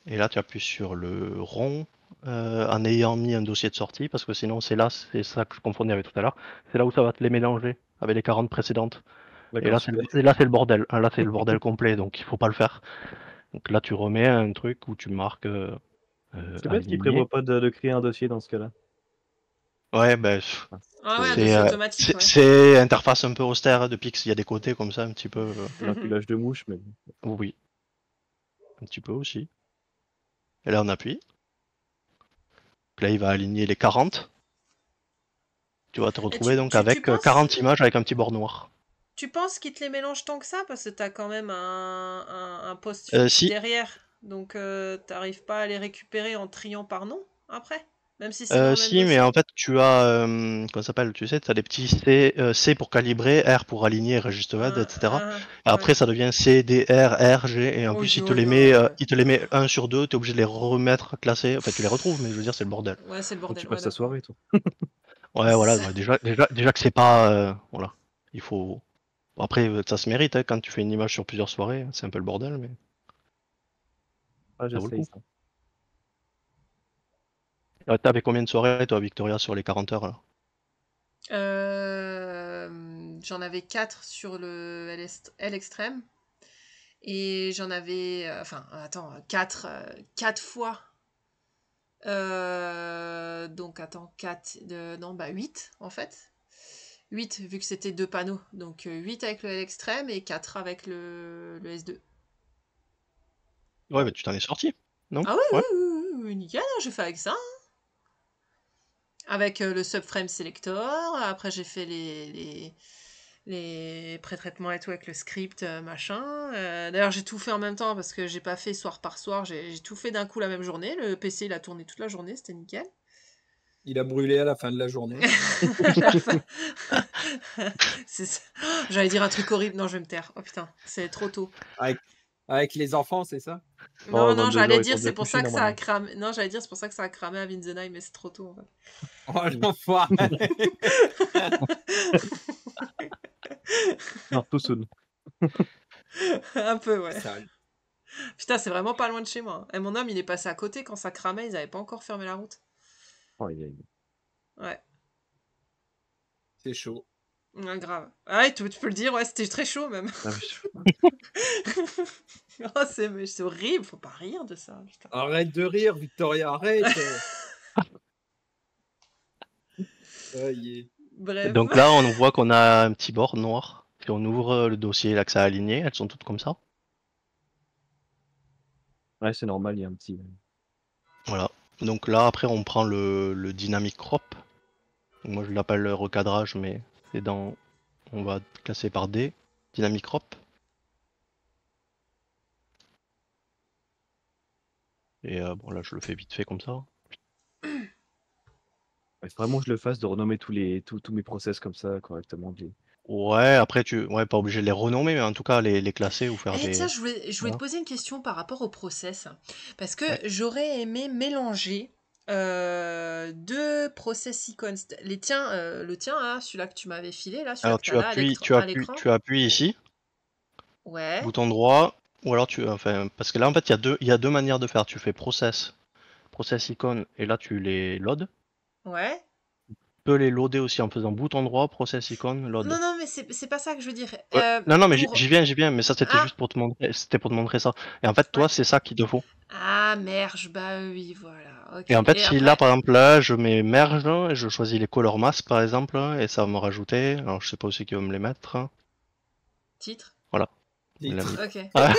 Et là, tu appuies sur le rond en ayant mis un dossier de sortie, parce que sinon, c'est ça que je confondais avec tout à l'heure. C'est là où ça va te les mélanger avec les 40 précédentes. Et
D'accord,
là,
super.
c'est le bordel. Ah, là, c'est le bordel complet, donc il faut pas le faire. Donc là, tu remets un truc où tu marques
C'est bête qu'ils
aligné.
prévoient pas de créer un dossier dans ce cas-là.
Ouais, ben,
Ah ouais, un
C'est
dossier automatique, ouais.
c'est interface un peu austère de Pix. Il y a des côtés comme ça, un petit peu.
l'enculage de mouche, mais
Oui, un petit peu aussi. Et là, on appuie. Donc là, il va aligner les 40. Tu vas te retrouver donc
tu
avec
penses
40 images avec un petit bord noir.
Tu penses qu'il te les mélange tant que ça? Parce que t'as quand même un post fixe
Si,
derrière. Donc t'arrives pas à les récupérer en triant par nom après? Même si c'est dans le même
si, mais
dossier?
en fait, tu as, comment ça s'appelle, tu sais, tu as des petits C pour calibrer, R pour aligner, registre web, etc.
Ouais.
Après, ça devient C, D, R, R, G, et en
Oh,
plus,
je
il te
vois,
les
non,
met,
ouais.
il te les met 1 sur 2, tu es obligé de les remettre classés. Enfin, tu les retrouves, mais je veux dire, c'est le bordel.
Ouais, c'est le
donc
bordel.
tu
Ouais,
passes ta
d'accord.
soirée, toi.
Ouais, voilà, ouais, déjà que c'est pas, voilà, il faut. Bon, après, ça se mérite, hein, quand tu fais une image sur plusieurs soirées, c'est un peu le bordel, mais
Ah,
ça vaut le
j'essaye
coup.
ça.
T'avais combien de soirées, toi, Victoria, sur les 40 heures, là?
J'en avais 4 sur le L extrême. Et j'en avais. Enfin, attends, 4 fois. Donc, attends, 4. Non, bah 8 en fait. 8 vu que c'était 2 panneaux. Donc 8 avec le L extrême et 4 avec le S2.
Ouais, mais tu t'en es sorti, non?
Ah oui,
Ouais.
oui, nickel, hein, j'ai fait avec ça. Avec le subframe selector. Après, j'ai fait les pré-traitements et tout avec le script, machin. D'ailleurs, j'ai tout fait en même temps parce que j'ai pas fait soir par soir. J'ai tout fait d'un coup la même journée. Le PC, il a tourné toute la journée, c'était nickel.
Il a brûlé à la fin de la journée.
C'est ça. J'allais dire un truc horrible. Non, je vais me taire. Oh putain, c'est trop tôt.
Avec les enfants, c'est ça?
Non,
Oh,
non,
22
j'allais
heures, ils
dire
sont
c'est
déjà
pour
couchés,
ça que ça a
normalement.
cramé. Non, j'allais dire c'est pour ça que ça a cramé à Winzenheim, mais c'est trop tôt en fait.
Oh l'enfoiré.
Non, tout soon.
Un peu, ouais.
Sale.
Putain, c'est vraiment pas loin de chez moi. Et mon homme, il est passé à côté quand ça cramait, ils avaient pas encore fermé la route.
Oh,
Ouais,
C'est chaud.
ouais, grave. Ah ouais, tu peux le dire, ouais, c'était très chaud même.
Ah, mais
Oh, c'est horrible, faut pas rire de ça. Putain.
Arrête de rire, Victoria, arrête. Aïe.
Bref.
Donc là, on voit qu'on a un petit bord noir. Si on ouvre le dossier là que ça a aligné, elles sont toutes comme ça.
Ouais, c'est normal, il y a un petit.
Voilà. Donc là, après, on prend le dynamic crop. Donc moi, je l'appelle recadrage, mais c'est dans. On va classer par D. Dynamic crop. Et bon, là, je le fais vite fait comme ça.
Il faut vraiment que je le fasse de renommer tous mes process comme ça correctement.
Ouais, après, ouais, pas obligé de les renommer, mais en tout cas, les classer ou faire
Eh
des.
tiens, je voulais
Voilà.
te poser une question par rapport au process. Parce que
Ouais.
j'aurais aimé mélanger deux process icons. Le tien, là, celui-là que tu m'avais filé, là, celui-là
Alors,
que tu as là à l'écran.
tu appuies ici,
Ouais,
bouton droit, ou alors enfin, parce que là, en fait, il y a deux manières de faire. Tu fais process icon, et là, tu les load.
ouais.
Tu peux les loader aussi en faisant bouton droit, process icon, load.
Non, non, mais c'est pas ça que je veux dire.
Non, mais
Pour...
j'y viens, mais ça, c'était
Ah,
juste pour te montrer, c'était pour te montrer ça. Et en fait, toi,
ouais.
c'est ça qu'il te faut.
Ah, merge, bah oui, voilà. Ok.
Et en fait,
Et
si là,
après,
par exemple, là, je mets merge, et je choisis les color mask, par exemple, et ça va me rajouter. Alors, je sais pas aussi qui va me les mettre.
titre.
Voilà. Il l'a
Titre.
mis.
Ok.
Ah,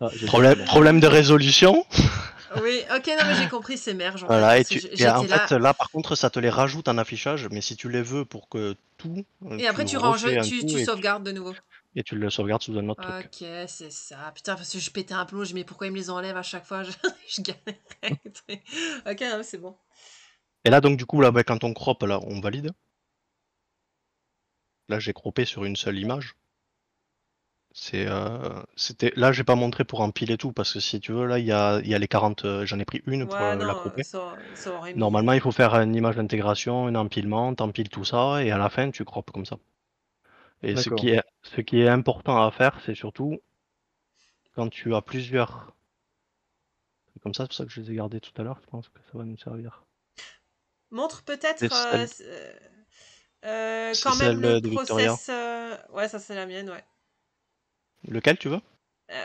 Ah, j'ai
problème de résolution.
Oui, ok, non, mais j'ai compris, c'est merge en fait.
Voilà,
Parce
et
que
et
j'étais
en
là.
fait, là, par contre, ça te les rajoute en affichage, mais si tu les veux pour que tout,
Et après,
tu
tu ranges,
refais un
tu
tout
sauvegardes de nouveau.
et tu le sauvegardes sous un autre truc.
Ok, c'est ça. Putain, parce que je pétais un plomb, je me dis, mais pourquoi ils me les enlèvent à chaque fois? Je galérais. Ok, non, c'est bon.
Et là, donc, du coup, là, bah, quand on crop, là, on valide. Là, j'ai croppé sur une seule image. Là, j'ai pas montré pour empiler tout, parce que si tu veux, là, il y a les 40, j'en ai pris une pour
Ouais,
la
non,
cropper.
ça aurait mis.
Normalement, il faut faire une image d'intégration, un empilement, t'empiles tout ça, et à la fin, tu croppes comme ça. Et
D'accord.
ce qui est important à faire, c'est surtout quand tu as plusieurs. C'est comme ça, c'est pour ça que je les ai gardés tout à l'heure, je pense que ça va nous servir.
Montre
C'est
peut-être
c'est
quand même
celle
le
de Victoria.
process. Ouais, ça c'est la mienne, ouais.
Lequel tu veux?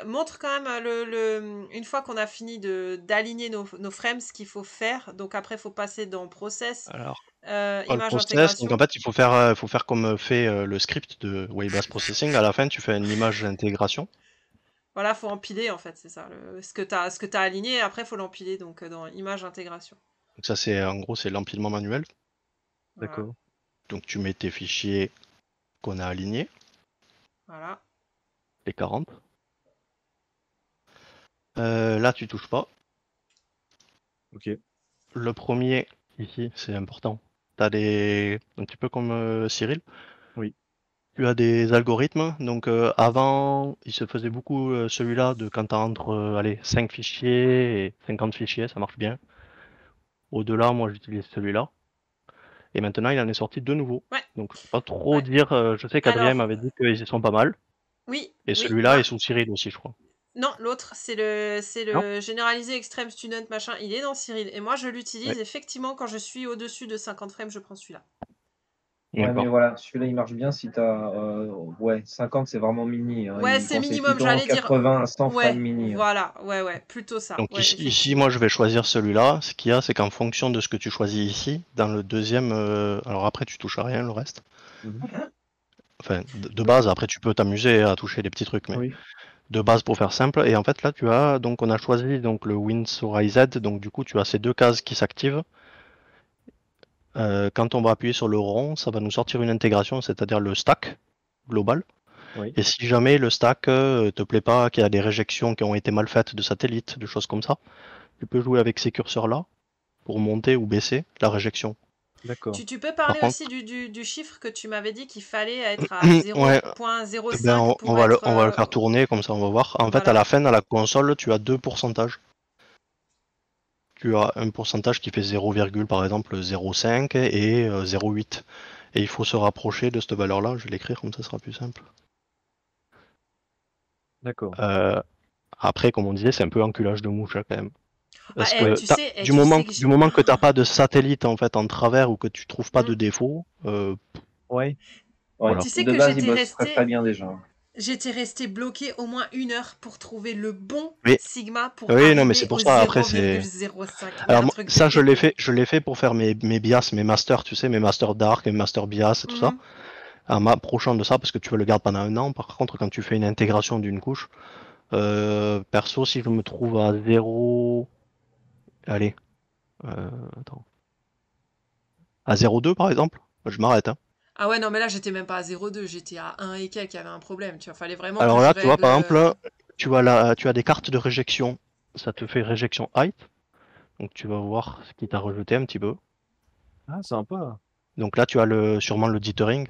Montre quand même une fois qu'on a fini d'aligner nos frames, ce qu'il faut faire. Donc après, il faut passer dans process,
Alors,
image
le process,
intégration.
donc en fait, il faut faire comme fait le script de Waybase Processing. À la fin, tu fais une image d'intégration.
Voilà, faut empiler en fait, c'est ça. Ce que t'as aligné, après, faut l'empiler donc dans image intégration.
Donc ça, c'est en gros, c'est l'empilement manuel.
Voilà.
D'accord.
Donc tu mets tes fichiers qu'on a alignés,
Voilà.
les 40. Là, tu touches pas.
Ok.
Le premier, ici, c'est important. T'as des... Un petit peu comme Cyril.
Oui.
Tu as des algorithmes. Donc avant, il se faisait beaucoup celui-là de quand tu as entre allez, 5 fichiers et 50 fichiers, ça marche bien. Au-delà, moi j'utilise celui-là. Et maintenant, il en est sorti deux nouveaux.
Ouais.
Donc je peux pas trop
Ouais.
dire. Je sais qu'Adrien
Alors,
m'avait dit qu'ils sont pas mal.
oui,
Et
oui.
celui-là est sous Cyril aussi, je crois.
Non, l'autre, c'est le généralisé extreme student machin. Il est dans Cyril. Et moi, je l'utilise effectivement quand je suis au-dessus de 50 frames, je prends celui-là.
Ouais,
D'accord.
mais voilà, celui-là il marche bien si t'as. Ouais, 50 c'est vraiment mini. Hein.
Ouais,
Il
c'est
conseille
minimum,
plutôt
j'allais dire.
80 à 100
Ouais,
frames mini. Hein.
voilà, ouais, plutôt ça.
Donc
Ouais,
ici,
effectivement.
moi, je vais choisir celui-là. Ce qu'il y a, c'est qu'en fonction de ce que tu choisis ici, dans le deuxième, alors après, tu touches à rien le reste.
Mhm.
Enfin, de base, après, tu peux t'amuser à toucher des petits trucs, mais
Oui.
de base pour faire simple. Et en fait, là, tu as, donc, on a choisi donc le WinSource, donc du coup, tu as ces deux cases qui s'activent. Quand on va appuyer sur le rond, ça va nous sortir une intégration, c'est-à-dire le stack global.
Oui.
Et si jamais le stack te plaît pas, qu'il y a des réjections qui ont été mal faites de satellites, de choses comme ça, tu peux jouer avec ces curseurs-là pour monter ou baisser la réjection.
D'accord.
Tu peux parler
Par
aussi du chiffre que tu m'avais dit qu'il fallait être à
Ouais.
0.05
Eh ben,
pour
on va
être...
le faire tourner, comme ça on va voir. En fait,
voilà.
à la fin, à la console, tu as deux pourcentages. Tu as un pourcentage qui fait 0, par exemple 0,5 et 0,8. Et il faut se rapprocher de cette valeur-là. Je vais l'écrire comme ça sera plus simple.
D'accord.
Après, comme on disait, c'est un peu enculage de mouche hein, quand même. Parce que
tu sais,
du moment que tu n'as
j'ai-
pas de satellite en fait en travers ou que tu trouves pas de défaut,
Ouais.
Ouais,
Voilà.
Tu sais
de
que
base,
j'étais
il bosse
restée...
très bien déjà.
J'étais restée bloquée au moins 1 heure pour trouver le bon
Oui.
sigma pour
Oui,
arriver
non, mais c'est pour
au
ça, après, c'est-
0,05. Mais
Alors
un
moi,
truc de
ça je l'ai
dingue.
fait pour faire mes BIAS, mes masters, tu sais, mes masters Dark, mes masters BIAS et tout ça.
Mhm.
En m'approchant de ça, parce que tu veux le garder pendant un an. Par contre, quand tu fais une intégration d'une couche, perso, si je me trouve à 0... Allez, attends. À 0,2 par exemple, je m'arrête. Hein.
Ah ouais, non, mais là, j'étais même pas à 0,2, j'étais à 1 et quelques, il y avait un problème. Tu vois, fallait vraiment
Alors
que je
là, tu vois,
règle...
par exemple, tu as des cartes de réjection. Ça te fait réjection height. Donc tu vas voir ce qui t'a rejeté un petit peu.
Ah, sympa.
Donc là, tu as sûrement le dithering.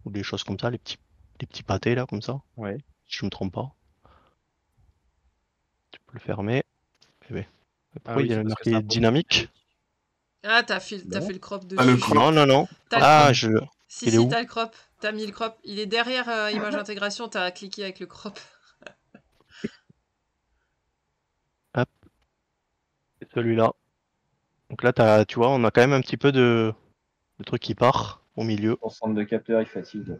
Ou des choses comme ça, les petits pâtés là, comme ça.
Ouais.
Si je me trompe pas. Tu peux le fermer. Eh ben, pourquoi
oui,
il y
c'est
a
parce que
marqué
c'est un
dynamique?
Ah, t'as fait
Non.
le crop
Ah, le
dessus.
crop.
Non, non, non.
T'as le
Ah,
crop.
il est où?
T'as le crop. T'as mis le crop. Il est derrière image intégration, t'as cliqué avec le crop.
C'est celui-là. Donc là, tu vois, on a quand même un petit peu de truc qui part au milieu.
Ton centre de capteur il fatigue.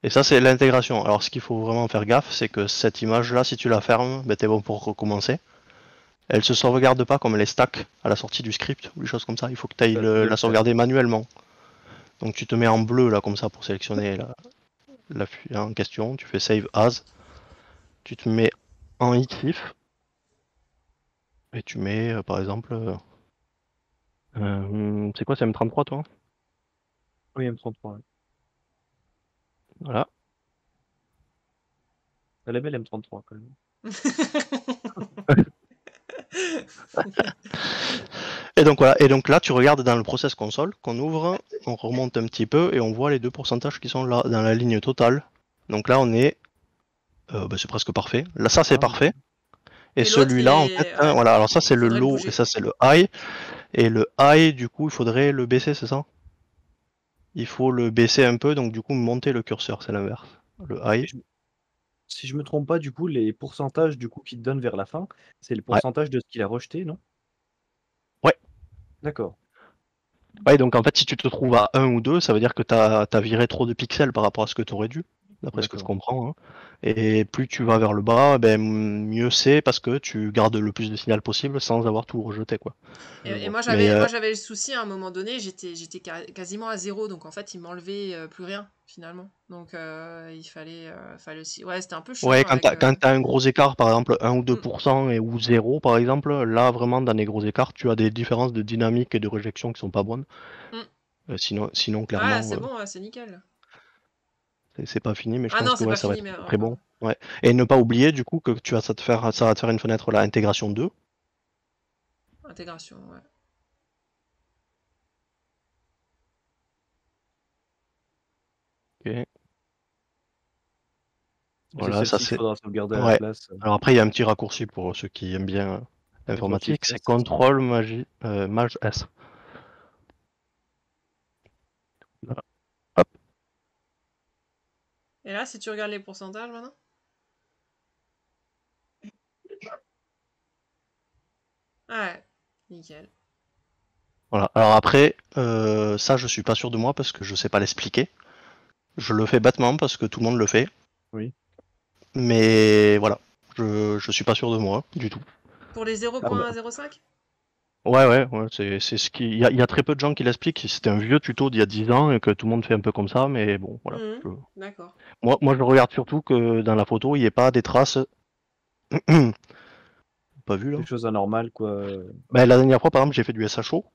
Et ça, c'est l'intégration. Alors, ce qu'il faut vraiment faire gaffe, c'est que cette image-là, si tu la fermes, ben, t'es bon pour recommencer. Elle se sauvegarde pas comme les stacks à la sortie du script ou des choses comme ça. Il faut que tu ailles la sauvegarder manuellement. Donc tu te mets en bleu là comme ça pour sélectionner la file en question. Tu fais Save As. Tu te mets en XIF. Et tu mets par exemple... c'est quoi, c'est M33 toi?
Oui, M33. Ouais.
Voilà.
Elle est belle M33 quand même.
Et donc voilà, et donc là tu regardes dans le process console qu'on ouvre, on remonte un petit peu et on voit les deux pourcentages qui sont là dans la ligne totale. Donc là on est, c'est presque parfait. Là ça c'est parfait. Et
l'autre,
celui-là en
il est-
fait, hein, voilà, alors ça c'est le
Faudrait le
low
bouger.
et ça c'est le high. Et le high du coup il faudrait le baisser, c'est ça? il faut le baisser un peu, donc du coup monter le curseur, c'est l'inverse. Le
Et
high.
si je me trompe pas, du coup, les pourcentages du coup qu'il te donne vers la fin, c'est le
Ouais.
pourcentage de ce qu'il a rejeté, non?
Ouais.
D'accord.
Ouais, donc en fait, si tu te trouves à 1 ou 2, ça veut dire que tu as viré trop de pixels par rapport à ce que tu aurais dû, d'après ce que je
D'accord.
comprends. Hein. Et plus tu vas vers le bas, ben, mieux c'est parce que tu gardes le plus de signal possible sans avoir tout rejeté, quoi.
Je
Et
vois.
moi,
Mais
j'avais le souci à un moment donné, j'étais quasiment à 0, donc en fait, il m'enlevait plus rien, finalement. Donc, il fallait aussi. Ouais, c'était un peu chiant
ouais, quand
avec.
tu as un gros écart, par exemple 1 ou
Mm.
2% ou 0, par exemple, là, vraiment, dans les gros écarts, tu as des différences de dynamique et de réjection qui sont pas bonnes. Sinon,
Ah,
clairement,
c'est bon, ouais, c'est nickel.
c'est pas fini, mais je
Ah
pense
non,
que
c'est
ouais,
pas
ça va
fini,
être
mais
très bon.
heureusement.
Ouais. Et ne pas oublier, du coup, que ça va te faire une fenêtre là, intégration 2.
Intégration, ouais.
Ok.
C'est
Voilà, ça
celle-ci qu'il
c'est.
faudra sauvegarder à la
Ouais.
place.
Alors après, il y a un petit raccourci pour ceux qui aiment bien
Contrôle Shift
l'informatique, c'est
S.
CTRL Maj S. Voilà. Hop.
Et là, si tu regardes les pourcentages maintenant. Ouais, nickel.
Voilà. Alors après, ça je suis pas sûr de moi parce que je sais pas l'expliquer. Je le fais bêtement parce que tout le monde le fait.
Oui.
Mais voilà, je suis pas sûr de moi du tout.
Pour les
Ah bah,
0.05?
Ouais, c'est ce qui. Il y a très peu de gens qui l'expliquent. C'était un vieux tuto d'il y a 10 ans et que tout le monde fait un peu comme ça, mais bon, voilà.
D'accord.
Moi, je regarde surtout que dans la photo, il n'y ait pas des traces. Pas vu là.
des choses anormales, quoi.
Ben, la dernière fois, par exemple, j'ai fait du SHO.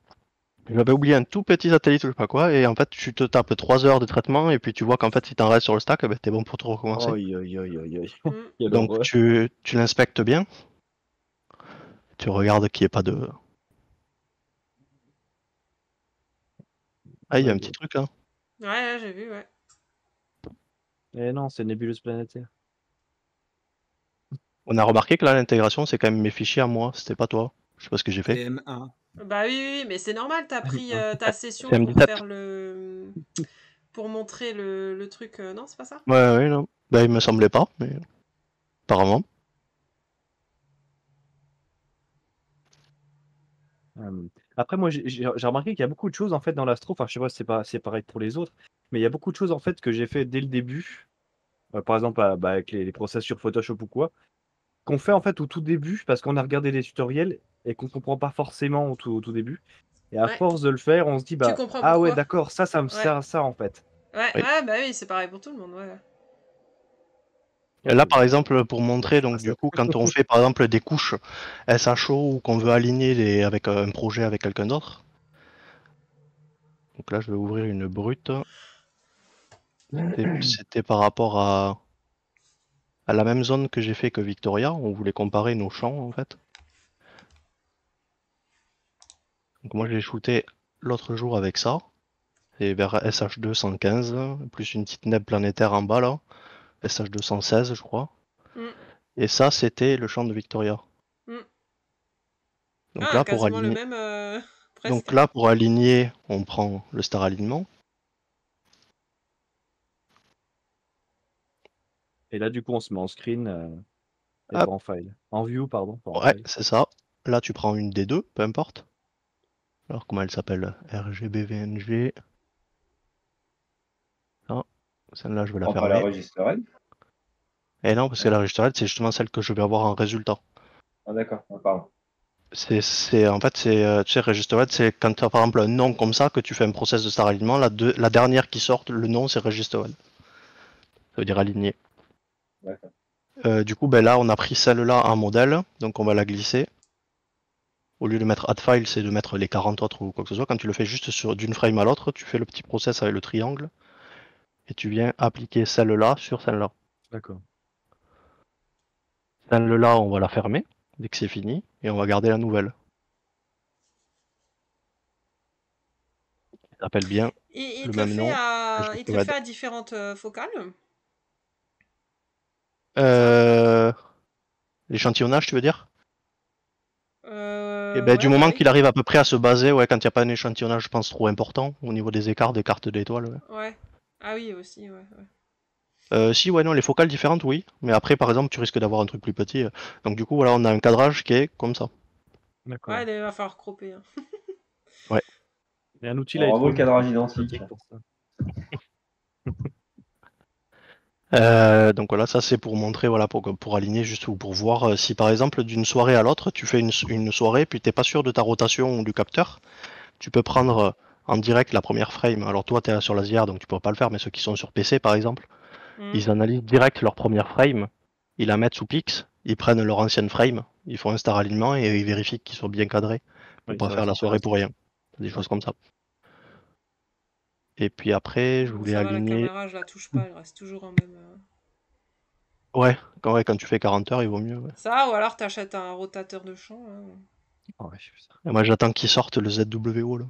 J'avais oublié un tout petit satellite ou je sais pas quoi, et en fait, tu te tapes 3 heures de traitement, et puis tu vois qu'en fait, si t'en restes sur le stack, ben, t'es bon pour te recommencer.
Aïe, aïe, aïe, aïe, aïe.
Mm.
Quelle
Donc,
horreur.
tu l'inspectes bien. Tu regardes qu'il n'y ait pas de. Ah, il y a un
Aïe,
petit
aïe.
truc là.
Ouais, j'ai vu, ouais.
Eh non, c'est nébuleuse planétaire.
On a remarqué que là, l'intégration, c'est quand même mes fichiers à moi, c'était pas toi. Je sais pas ce que j'ai fait.
C'est M1.
Bah oui, mais c'est normal, t'as pris ta session
C'est
pour
M17.
faire pour montrer le truc, non, c'est pas ça?
Ouais, non. Ben, il me semblait pas, mais apparemment.
Après, moi, j'ai remarqué qu'il y a beaucoup de choses en fait dans l'astro. Enfin, je sais pas si c'est pareil pour les autres, mais il y a beaucoup de choses en fait que j'ai fait dès le début. Par exemple, avec les process sur Photoshop ou quoi, qu'on fait en fait au tout début parce qu'on a regardé des tutoriels et qu'on comprend pas forcément au tout début. Et à
Ouais.
force de le faire, on se dit
Tu comprends
ah ouais,
pourquoi?
d'accord, ça me
Ouais.
sert à ça en fait.
Ouais,
Oui.
ouais, bah oui, c'est pareil pour tout le monde, ouais.
Et là, par exemple, pour montrer, donc
ça.
du coup, quand on fait par exemple des couches SHO ou qu'on veut aligner avec un projet avec quelqu'un d'autre. Donc là, je vais ouvrir une brute. C'était par rapport à la même zone que j'ai fait que Victoria. On voulait comparer nos champs en fait. Donc moi, j'ai shooté l'autre jour avec ça. C'est vers SH2 115, plus une petite neb planétaire en bas là. SH2 116, je crois.
Mm.
Et ça, c'était le champ de Victoria.
Mm.
Donc
Ah,
là, pour
quasiment le
aligner.
même,
Donc
presque.
là, pour aligner, on prend le star alignement.
Et là, du coup, on se met en screen et
Hop.
pas en file. En view, pardon, pas en
Ouais,
file.
c'est ça. Là, tu prends une des deux, peu importe. Alors, comment elle s'appelle? RGBVNG. Ah, celle-là, je vais la
Prends pas la
fermer.
registerelle.
Et non, parce que la registrette, c'est justement celle que je vais avoir en résultat.
Ah d'accord, pardon.
En fait, tu sais, registerette, c'est quand tu as par exemple un nom comme ça, que tu fais un process de star alignement, la dernière qui sort, le nom, c'est registerette. Ça veut dire aligné.
D'accord.
Du coup, ben là, on a pris celle-là en modèle, donc on va la glisser. Au lieu de mettre add file, c'est de mettre les 40 autres ou quoi que ce soit. Quand tu le fais juste d'une frame à l'autre, tu fais le petit process avec le triangle et tu viens appliquer celle-là sur celle-là.
D'accord.
Celle-là, on va la fermer dès que c'est fini et on va garder la nouvelle. Ça s'appelle bien
Il
le
te le
même
fait
nom.
il te le fait à différentes focales?
L'échantillonnage, tu veux dire? Et ben, du
Ouais, bah
moment
oui.
qu'il arrive à peu près à se baser, ouais, quand il n'y a pas un échantillonnage, je pense, trop important au niveau des écarts des cartes d'étoiles. Ouais.
Ouais. Ah oui, aussi, ouais.
Si, ouais, non, les focales différentes, oui. Mais après, par exemple, tu risques d'avoir un truc plus petit. Donc, du coup, voilà, on a un cadrage qui est comme ça.
D'accord.
Ouais, il va falloir cropper. Hein.
Et un outil
On renvoie le
Lightroom.
cadrage identique.
Pour ça.
Donc voilà, ça c'est pour montrer, voilà, pour aligner juste ou pour voir si par exemple d'une soirée à l'autre, tu fais une soirée puis t'es pas sûr de ta rotation ou du capteur, tu peux prendre en direct la première frame. Alors toi t'es sur l'ASIAR donc tu pourras pas le faire, mais ceux qui sont sur PC par exemple,
Mhm.
ils analysent direct leur première frame, ils la mettent sous Pix, ils prennent leur ancienne frame, ils font un star alignement et ils vérifient qu'ils soient bien cadrés pour
Oui,
pas
ça
faire
reste
la soirée pour rien.
intéressant.
Des choses comme ça. Et puis après, je
Bon,
voulais
ça va, la
aligner.
caméra, je la touche pas, elle reste toujours en même.
Ouais, quand tu fais 40 heures, il vaut mieux. Ouais.
Ça, ou alors t'achètes un rotateur de champ. Hein.
Ah ouais, je fais ça.
Et moi j'attends qu'ils sortent le ZWO là.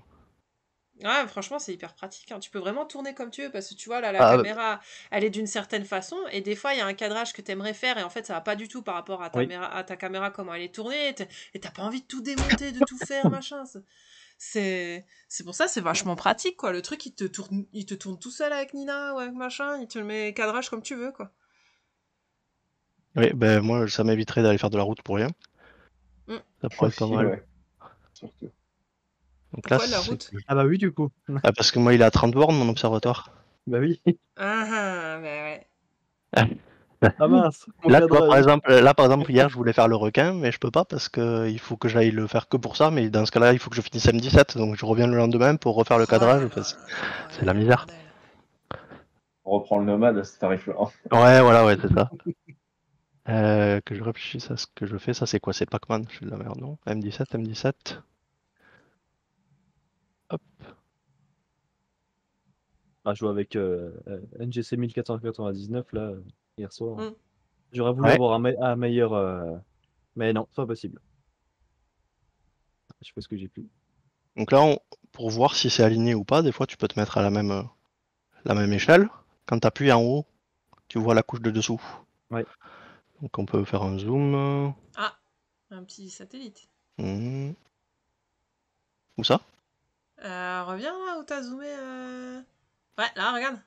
Ouais, franchement, c'est hyper pratique. Hein. Tu peux vraiment tourner comme tu veux parce que tu vois, là, la
Ah,
caméra, elle est d'une certaine façon et des fois, il y a un cadrage que tu aimerais faire et en fait, ça va pas du tout par rapport à
Oui.
ta caméra, comment elle est tournée et t'as pas envie de tout démonter, de tout faire, machin. C'est pour ça, c'est vachement pratique, quoi. Le truc, il te tourne tout seul avec Nina, ouais, machin, il te met cadrage comme tu veux, quoi.
oui, ben moi ça m'éviterait d'aller faire de la route pour rien.
Mm.
Ça pourrait être pas
Aussi,
mal.
ouais. Surtout.
Donc là,
Pourquoi de la
c'est...
route?
Ah bah oui, du coup.
Ah, parce que moi il est à 30 bornes mon observatoire.
Bah oui.
Ah, ah, bah ouais.
Ah mince. Mon
Là, tu vois,
cadrage.
par exemple, hier je voulais faire le requin, mais je peux pas parce que il faut que j'aille le faire que pour ça. Mais dans ce cas-là, il faut que je finisse M17, donc je reviens le lendemain pour refaire le
Oh là
cadrage.
là
Enfin,
là là,
c'est
ouais,
la
quel
misère.
bordel.
On reprend le nomade à ce tarif-là.
Ouais, voilà, ouais, c'est ça. Que je réfléchisse à ce que je fais, ça c'est quoi? C'est Pac-Man, je suis de la merde, non? M17. Hop.
Ah, je joue avec NGC 1499 là, hier soir.
Mm.
J'aurais voulu
Ouais.
avoir un meilleur. Mais non, c'est pas possible. Je sais pas ce que j'ai pu.
Donc là, pour voir si c'est aligné ou pas, des fois tu peux te mettre à la même échelle. Quand tu appuies en haut, tu vois la couche de dessous.
Ouais.
Donc on peut faire un zoom.
Ah, un petit satellite.
Où ça?
Reviens là où t'as zoomé. Ouais, là, regarde.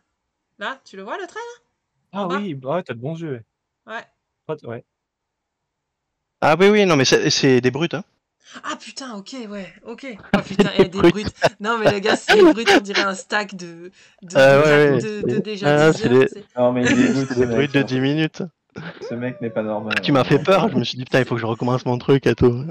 Là, tu le vois le trait là? En
Ah
bas?
oui, ouais, t'as de bons jeux.
Ouais.
Ouais.
Ah oui, non mais c'est des brutes. Hein.
Ah putain, ok, ouais, ok. Oh putain,
Des
des
brutes.
brutes. Non mais le gars, c'est des brutes, on dirait un stack de
Ouais,
déjà
Ah,
10 heures.
Non, mais il dégoûte
c'est
ce
des
mec.
brutes de 10 minutes.
Ce mec n'est pas normal.
Tu m'as fait peur, je me suis dit putain, il faut que je recommence mon truc et tout.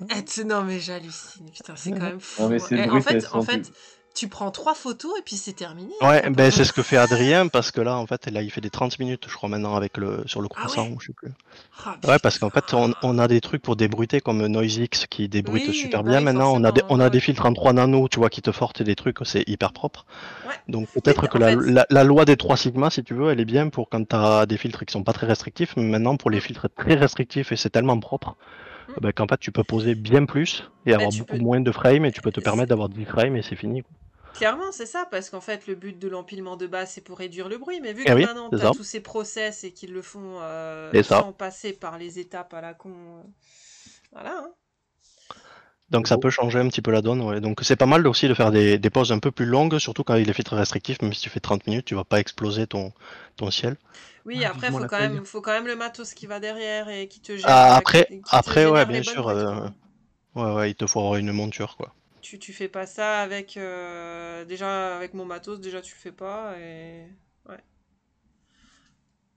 Non mais j'hallucine, putain, c'est quand même fou.
Non, mais
Hein.
ces
Et
brutes, elles
en
sont
fait, tu prends 3 photos et puis c'est terminé. Hein,
Ouais,
y a pas
ben
besoin
c'est
de...
ce que fait Adrien parce que là en fait il fait des 30 minutes je crois maintenant avec sur le
Ah
croissant
ouais?
ou je sais plus.
Ah
Ouais parce qu'en
putain.
fait on a des trucs pour débruiter comme NoiseX qui débrute
Oui,
super
bah
bien
oui,
maintenant,
forcément.
on a
Ouais,
des
ouais.
filtres en 3 nano tu vois qui te fortent des trucs, c'est hyper propre.
Ouais.
Donc
Mais
peut-être que
en fait,
la loi des 3 sigma si tu veux elle est bien pour quand tu as des filtres qui sont pas très restrictifs, mais maintenant pour les
Mm.
filtres très restrictifs et c'est tellement propre
Mm.
ben, qu'en fait tu peux poser bien plus et avoir
tu
beaucoup
peux...
moins de frames et tu peux te
c'est-
permettre d'avoir 10 frames et c'est fini. Quoi.
Clairement, c'est ça, parce qu'en fait, le but de l'empilement de base, c'est pour réduire le bruit. Mais vu
Et
que
oui,
maintenant,
c'est
tu as
ça.
tous ces process et qu'ils le font
Et ça.
sans passer par les étapes à la con. Voilà. Hein.
Donc ça peut changer un petit peu la donne, ouais. Donc c'est pas mal aussi de faire des pauses un peu plus longues, surtout quand il est filtre restrictif, même si tu fais 30 minutes, tu vas pas exploser ton ciel.
Oui, après,
vivement la paye.
faut quand même le matos qui va derrière et qui te
Ah,
qui te
après ouais,
génère
bien
les bonnes
sûr,
brutes. Quoi.
ouais, il te faut avoir une monture, quoi.
Tu fais pas ça avec... déjà, avec mon matos, déjà, tu le fais pas. Et... Ouais.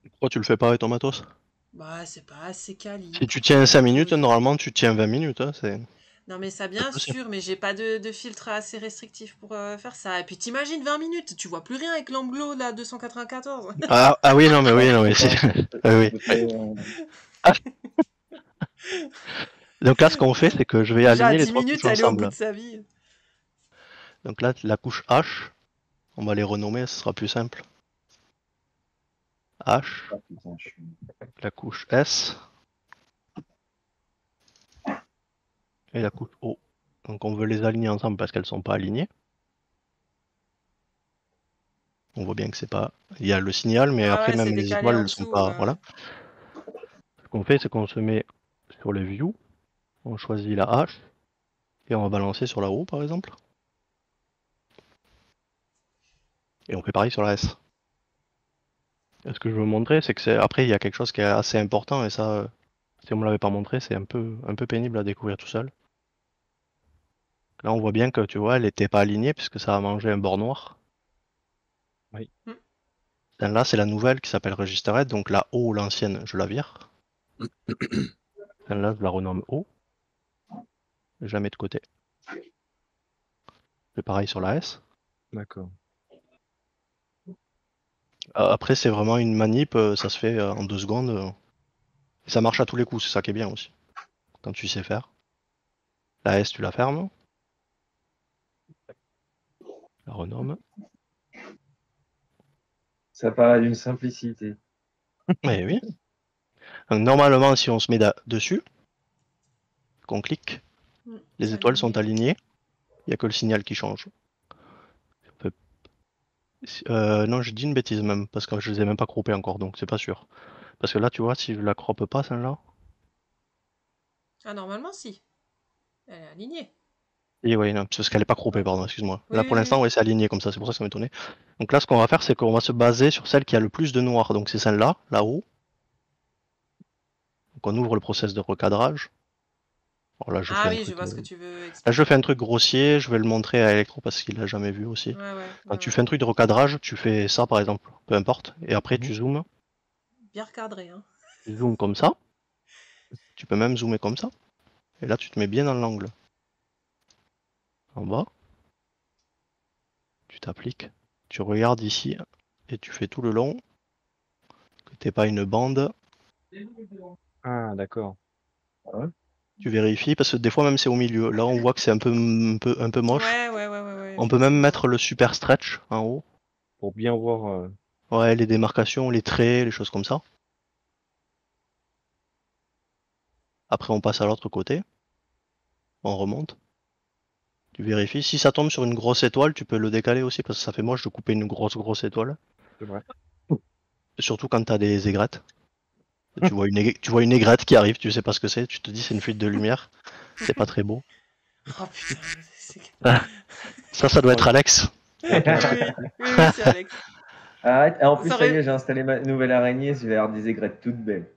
Pourquoi tu le fais pas avec ton matos?
Bah, c'est pas assez quali
Si tu
pour
tiens
ton
5 minutes,
matos.
normalement tu tiens 20 minutes, hein, c'est
Non mais ça
pas
bien
possible.
sûr, mais j'ai pas de filtre assez restrictif pour faire ça. Et puis t'imagines 20 minutes, tu vois plus rien avec l'anglo là 294.
Ah oui, non mais si. Oui. Donc là, ce qu'on fait, c'est que je vais
Déjà à
aligner les
10
trois couches
minutes, elle est au bout
ensemble.
de sa vie.
Donc là, la couche H, on va les renommer, ce sera plus simple. H, la couche S et la couche O. Donc on veut les aligner ensemble parce qu'elles sont pas alignées. On voit bien que c'est pas. Il y a le signal, mais
Ah
après
ouais, c'est
même les
décalé
étoiles
en
elles sont
dessous.
pas. Voilà. Ce qu'on fait, c'est qu'on se met sur le view, on choisit la H, Et on va balancer sur la O par exemple. Et on fait pareil sur la S. Et ce que je veux montrer, c'est que après il y a quelque chose qui est assez important et ça, si on me l'avait pas montré, c'est un peu pénible à découvrir tout seul. Là on voit bien que tu vois, elle était pas alignée puisque ça a mangé un bord noir.
Oui.
Celle-là c'est la nouvelle qui s'appelle Register Head, donc la O, l'ancienne, je la vire. Celle-là je la renomme O. Je la mets de côté. Je fais pareil sur la S.
D'accord.
Après c'est vraiment une manip, ça se fait en 2 secondes. Et ça marche à tous les coups, c'est ça qui est bien aussi. Quand tu sais faire. La S tu la fermes. La renomme.
Ça paraît d'une simplicité.
Mais oui. Donc, normalement si on se met dessus, qu'on clique, les étoiles sont alignées. Il n'y a que le signal qui change. Non, je dis une bêtise même, parce que je les ai même pas croppés encore, donc c'est pas sûr. Parce que là, tu vois, si je la croppe pas, celle-là.
Ah, normalement, si. Elle est alignée.
Et oui, non, parce qu'elle est pas croppée, pardon, excuse-moi.
Oui,
Là, pour
oui,
l'instant,
oui.
ouais, c'est aligné comme ça, c'est pour ça que ça m'étonnait. Donc là, ce qu'on va faire, c'est qu'on va se baser sur celle qui a le plus de noir, donc c'est celle-là, là-haut. Donc on ouvre le process de recadrage. Alors là, je
Ah
fais un
oui, je
truc.
vois ce que tu veux
Là,
expliquer.
je fais un truc grossier, je vais le montrer à Electro parce qu'il l'a jamais vu aussi.
Ouais,
Quand tu fais un truc de recadrage, tu fais ça par exemple, peu importe, et après tu zoomes.
Bien recadré, hein.
Tu zoomes comme ça. Tu peux même zoomer comme ça. Et là, tu te mets bien dans l'angle. En bas. Tu t'appliques. Tu regardes ici. Et tu fais tout le long. Que t'aies pas une bande.
Ah, d'accord.
Tu vérifies parce que des fois même c'est au milieu. Là, on voit que c'est un peu moche.
Ouais.
On peut même mettre le super stretch en haut.
Pour bien voir.
Ouais, les démarcations, les traits, les choses comme ça. Après, on passe à l'autre côté. On remonte. Tu vérifies. Si ça tombe sur une grosse étoile, tu peux le décaler aussi parce que ça fait moche de couper une grosse étoile.
C'est vrai.
Surtout quand t'as des aigrettes. Tu vois une aigrette qui arrive, tu sais pas ce que c'est, tu te dis c'est une fuite de lumière. C'est pas très beau.
Oh putain, c'est...
Ça doit être Alex.
oui, c'est Alex.
Arrête. Ah, en plus,
Ça
ça y
aurait-
est, j'ai installé ma nouvelle araignée, je vais avoir des aigrettes toutes belles.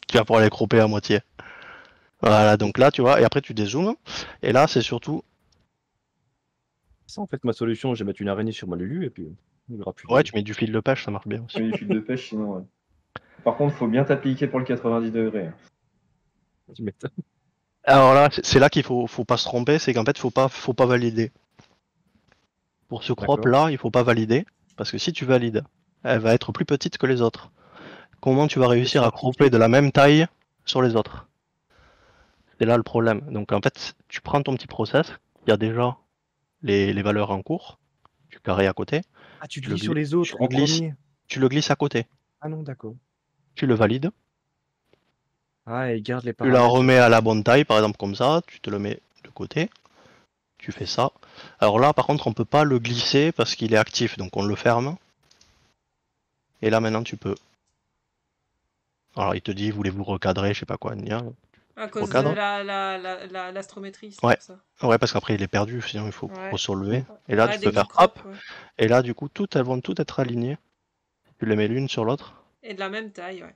Tu vas pouvoir les cropper à moitié. Voilà, donc là, tu vois, et après tu dézoomes. Et là, c'est surtout.
Ça, en fait, ma solution, je vais mettre une araignée sur ma Lulu et puis il y aura plus de-
Ouais, tu mets du fil de pêche, ça marche bien aussi.
Je mets des fils de pêche, sinon. Ouais. Par contre, faut bien t'appliquer pour le 90 degrés.
Tu m'étonnes.
Alors là, c'est là qu'il faut pas se tromper, c'est qu'en fait, faut pas valider. Pour ce crop
D'accord.
là, il faut pas valider, parce que si tu valides, elle va être plus petite que les autres. Comment tu vas réussir à cropper de la même taille sur les autres? C'est là le problème. Donc en fait, tu prends ton petit process, il y a déjà les valeurs en cours, tu carrés à côté,
Ah, tu
Tu le
glisses sur
glisses-
les autres
tu le
en
glisses.
premier.
tu le glisses à côté,
Ah non, d'accord.
tu le valides,
Ah, et garde les
tu la
paramètres.
remets à la bonne taille, par exemple comme ça, tu te le mets de côté, tu fais ça. Alors là, par contre, on peut pas le glisser parce qu'il est actif, donc on le ferme. Et là maintenant, tu peux. Alors il te dit, voulez-vous recadrer, je sais pas quoi, gna.
À cause
Recadre.
de l'astrométrie, c'est
Ouais.
pour ça.
Ouais, parce qu'après il est perdu, sinon il faut
Ouais.
re-soulever. Et là,
Ouais,
tu
dès
peux
que tu
faire
croppes,
hop,
ouais.
et là, du coup, elles vont toutes être alignées. Tu les mets l'une sur l'autre.
Et de la même taille, ouais.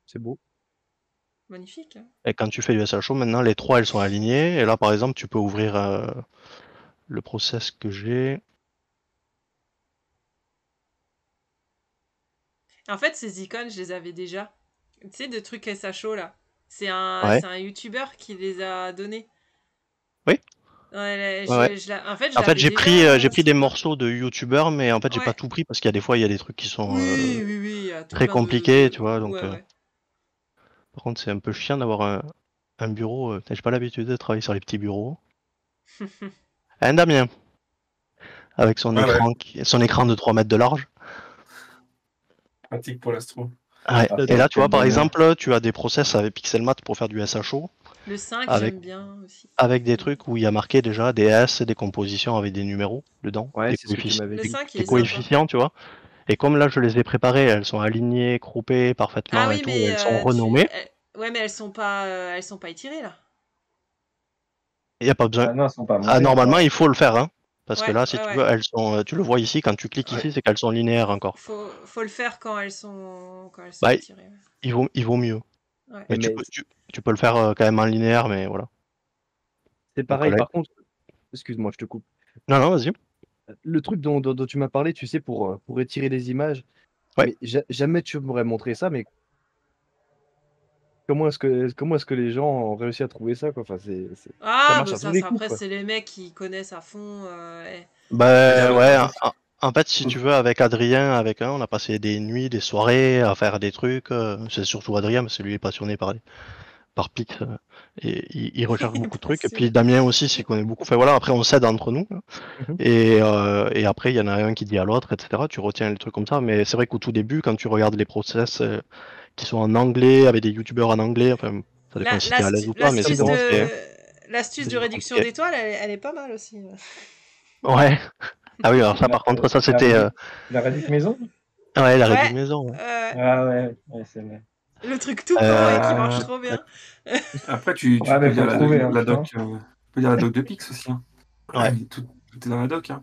C'est beau.
Magnifique, hein.
Et quand tu fais du SHO, maintenant les trois elles sont alignées. Et là par exemple, tu peux ouvrir le process que j'ai.
En fait, ces icônes, je les avais déjà. Tu sais, de trucs SHO, là. C'est un,
Ouais.
c'est un YouTuber qui les a donnés.
Oui.
Ouais,
Ouais.
en fait, je
En fait,
l'avais
j'ai
déjà,
pris des
c'est pas-
morceaux de youtubeurs, mais en fait, j'ai
Ouais.
pas tout pris parce qu'il y a des fois, il y a des trucs qui sont
Oui, il y a tout
très
plein de-
compliqués, tu vois. Donc,
Ouais.
par contre, c'est un peu chiant d'avoir un bureau. J'ai pas l'habitude de travailler sur les petits bureaux. Un Damien, avec son
Ah ouais.
son écran de 3 mètres de large.
Pratique pour l'astro.
Ouais.
Ah,
Et là, tu vois, par
Damien.
exemple, tu as des process avec Pixelmat pour faire du SHO,
Le 5,
Avec-
j'aime bien aussi.
avec des trucs où il y a marqué déjà des S, des compositions avec des numéros dedans,
Ouais,
des
c'est ce que tu m'avais
Le
dit.
5, il
des
est sympa.
coefficients, tu vois. Et comme là, je les ai préparées, elles sont alignées, groupées parfaitement
Ah
et
oui,
tout,
mais
elles sont renommées.
Ouais, mais elles sont pas étirées là.
Il n'y a pas besoin.
Ah non, elles sont pas
Ah,
montées
normalement,
encore.
il faut le faire, hein. Parce que
Ouais,
là, si
ouais,
tu
ouais.
veux, elles sont. Tu le vois ici, quand tu cliques ici, c'est qu'elles sont linéaires encore.
Faut le faire quand elles sont
Bah,
étirées.
il vaut mieux.
Ouais.
Mais
Mais
tu peux le faire quand même en linéaire, mais voilà.
c'est
Donc,
pareil,
là-
par contre, excuse-moi, je te coupe.
Non, non, vas-y.
Le truc dont tu m'as parlé, tu sais, pour étirer les images,
Ouais.
mais jamais tu m'aurais montré ça, mais comment est-ce que les gens ont réussi à trouver ça, quoi? Enfin, ça
Ah,
marche
bah
à tous les coups,
après,
quoi.
c'est les mecs qui connaissent à fond.
Bah,
Faut-
ouais,
faut-
en fait, si tu veux, avec Adrien, on a passé des nuits, des soirées à faire des trucs. C'est surtout Adrien, parce que lui est passionné par Pix. Et il recherche beaucoup de trucs. Et puis Damien aussi s'y connaît beaucoup. Enfin voilà, après on s'aide entre nous. Hein.
Mhm.
Et après, il y en a un qui dit à l'autre, etc. Tu retiens les trucs comme ça. Mais c'est vrai qu'au tout début, quand tu regardes les process qui sont en anglais, avec des youtubeurs en anglais, enfin, ça dépend si t'es à l'aise ou pas, mais
Ça me
sinon,
dérange pas.
L'astuce de
c'est
réduction
compliqué.
d'étoiles, elle est pas mal aussi.
Ouais. Ah oui, alors ça, par contre, ça c'était.
La réduc maison?
Ouais, la
Ouais.
réduc maison. Ouais.
Ah ouais, c'est vrai.
Le truc tout con et qui marche
Euh,
trop bien.
Après, tu
Ouais,
peux
mais faut
dire
le trouver, hein,
la
putain.
doc, tu peux dire la doc de Pix aussi. Hein.
Ouais.
Tout est dans la doc. Hein.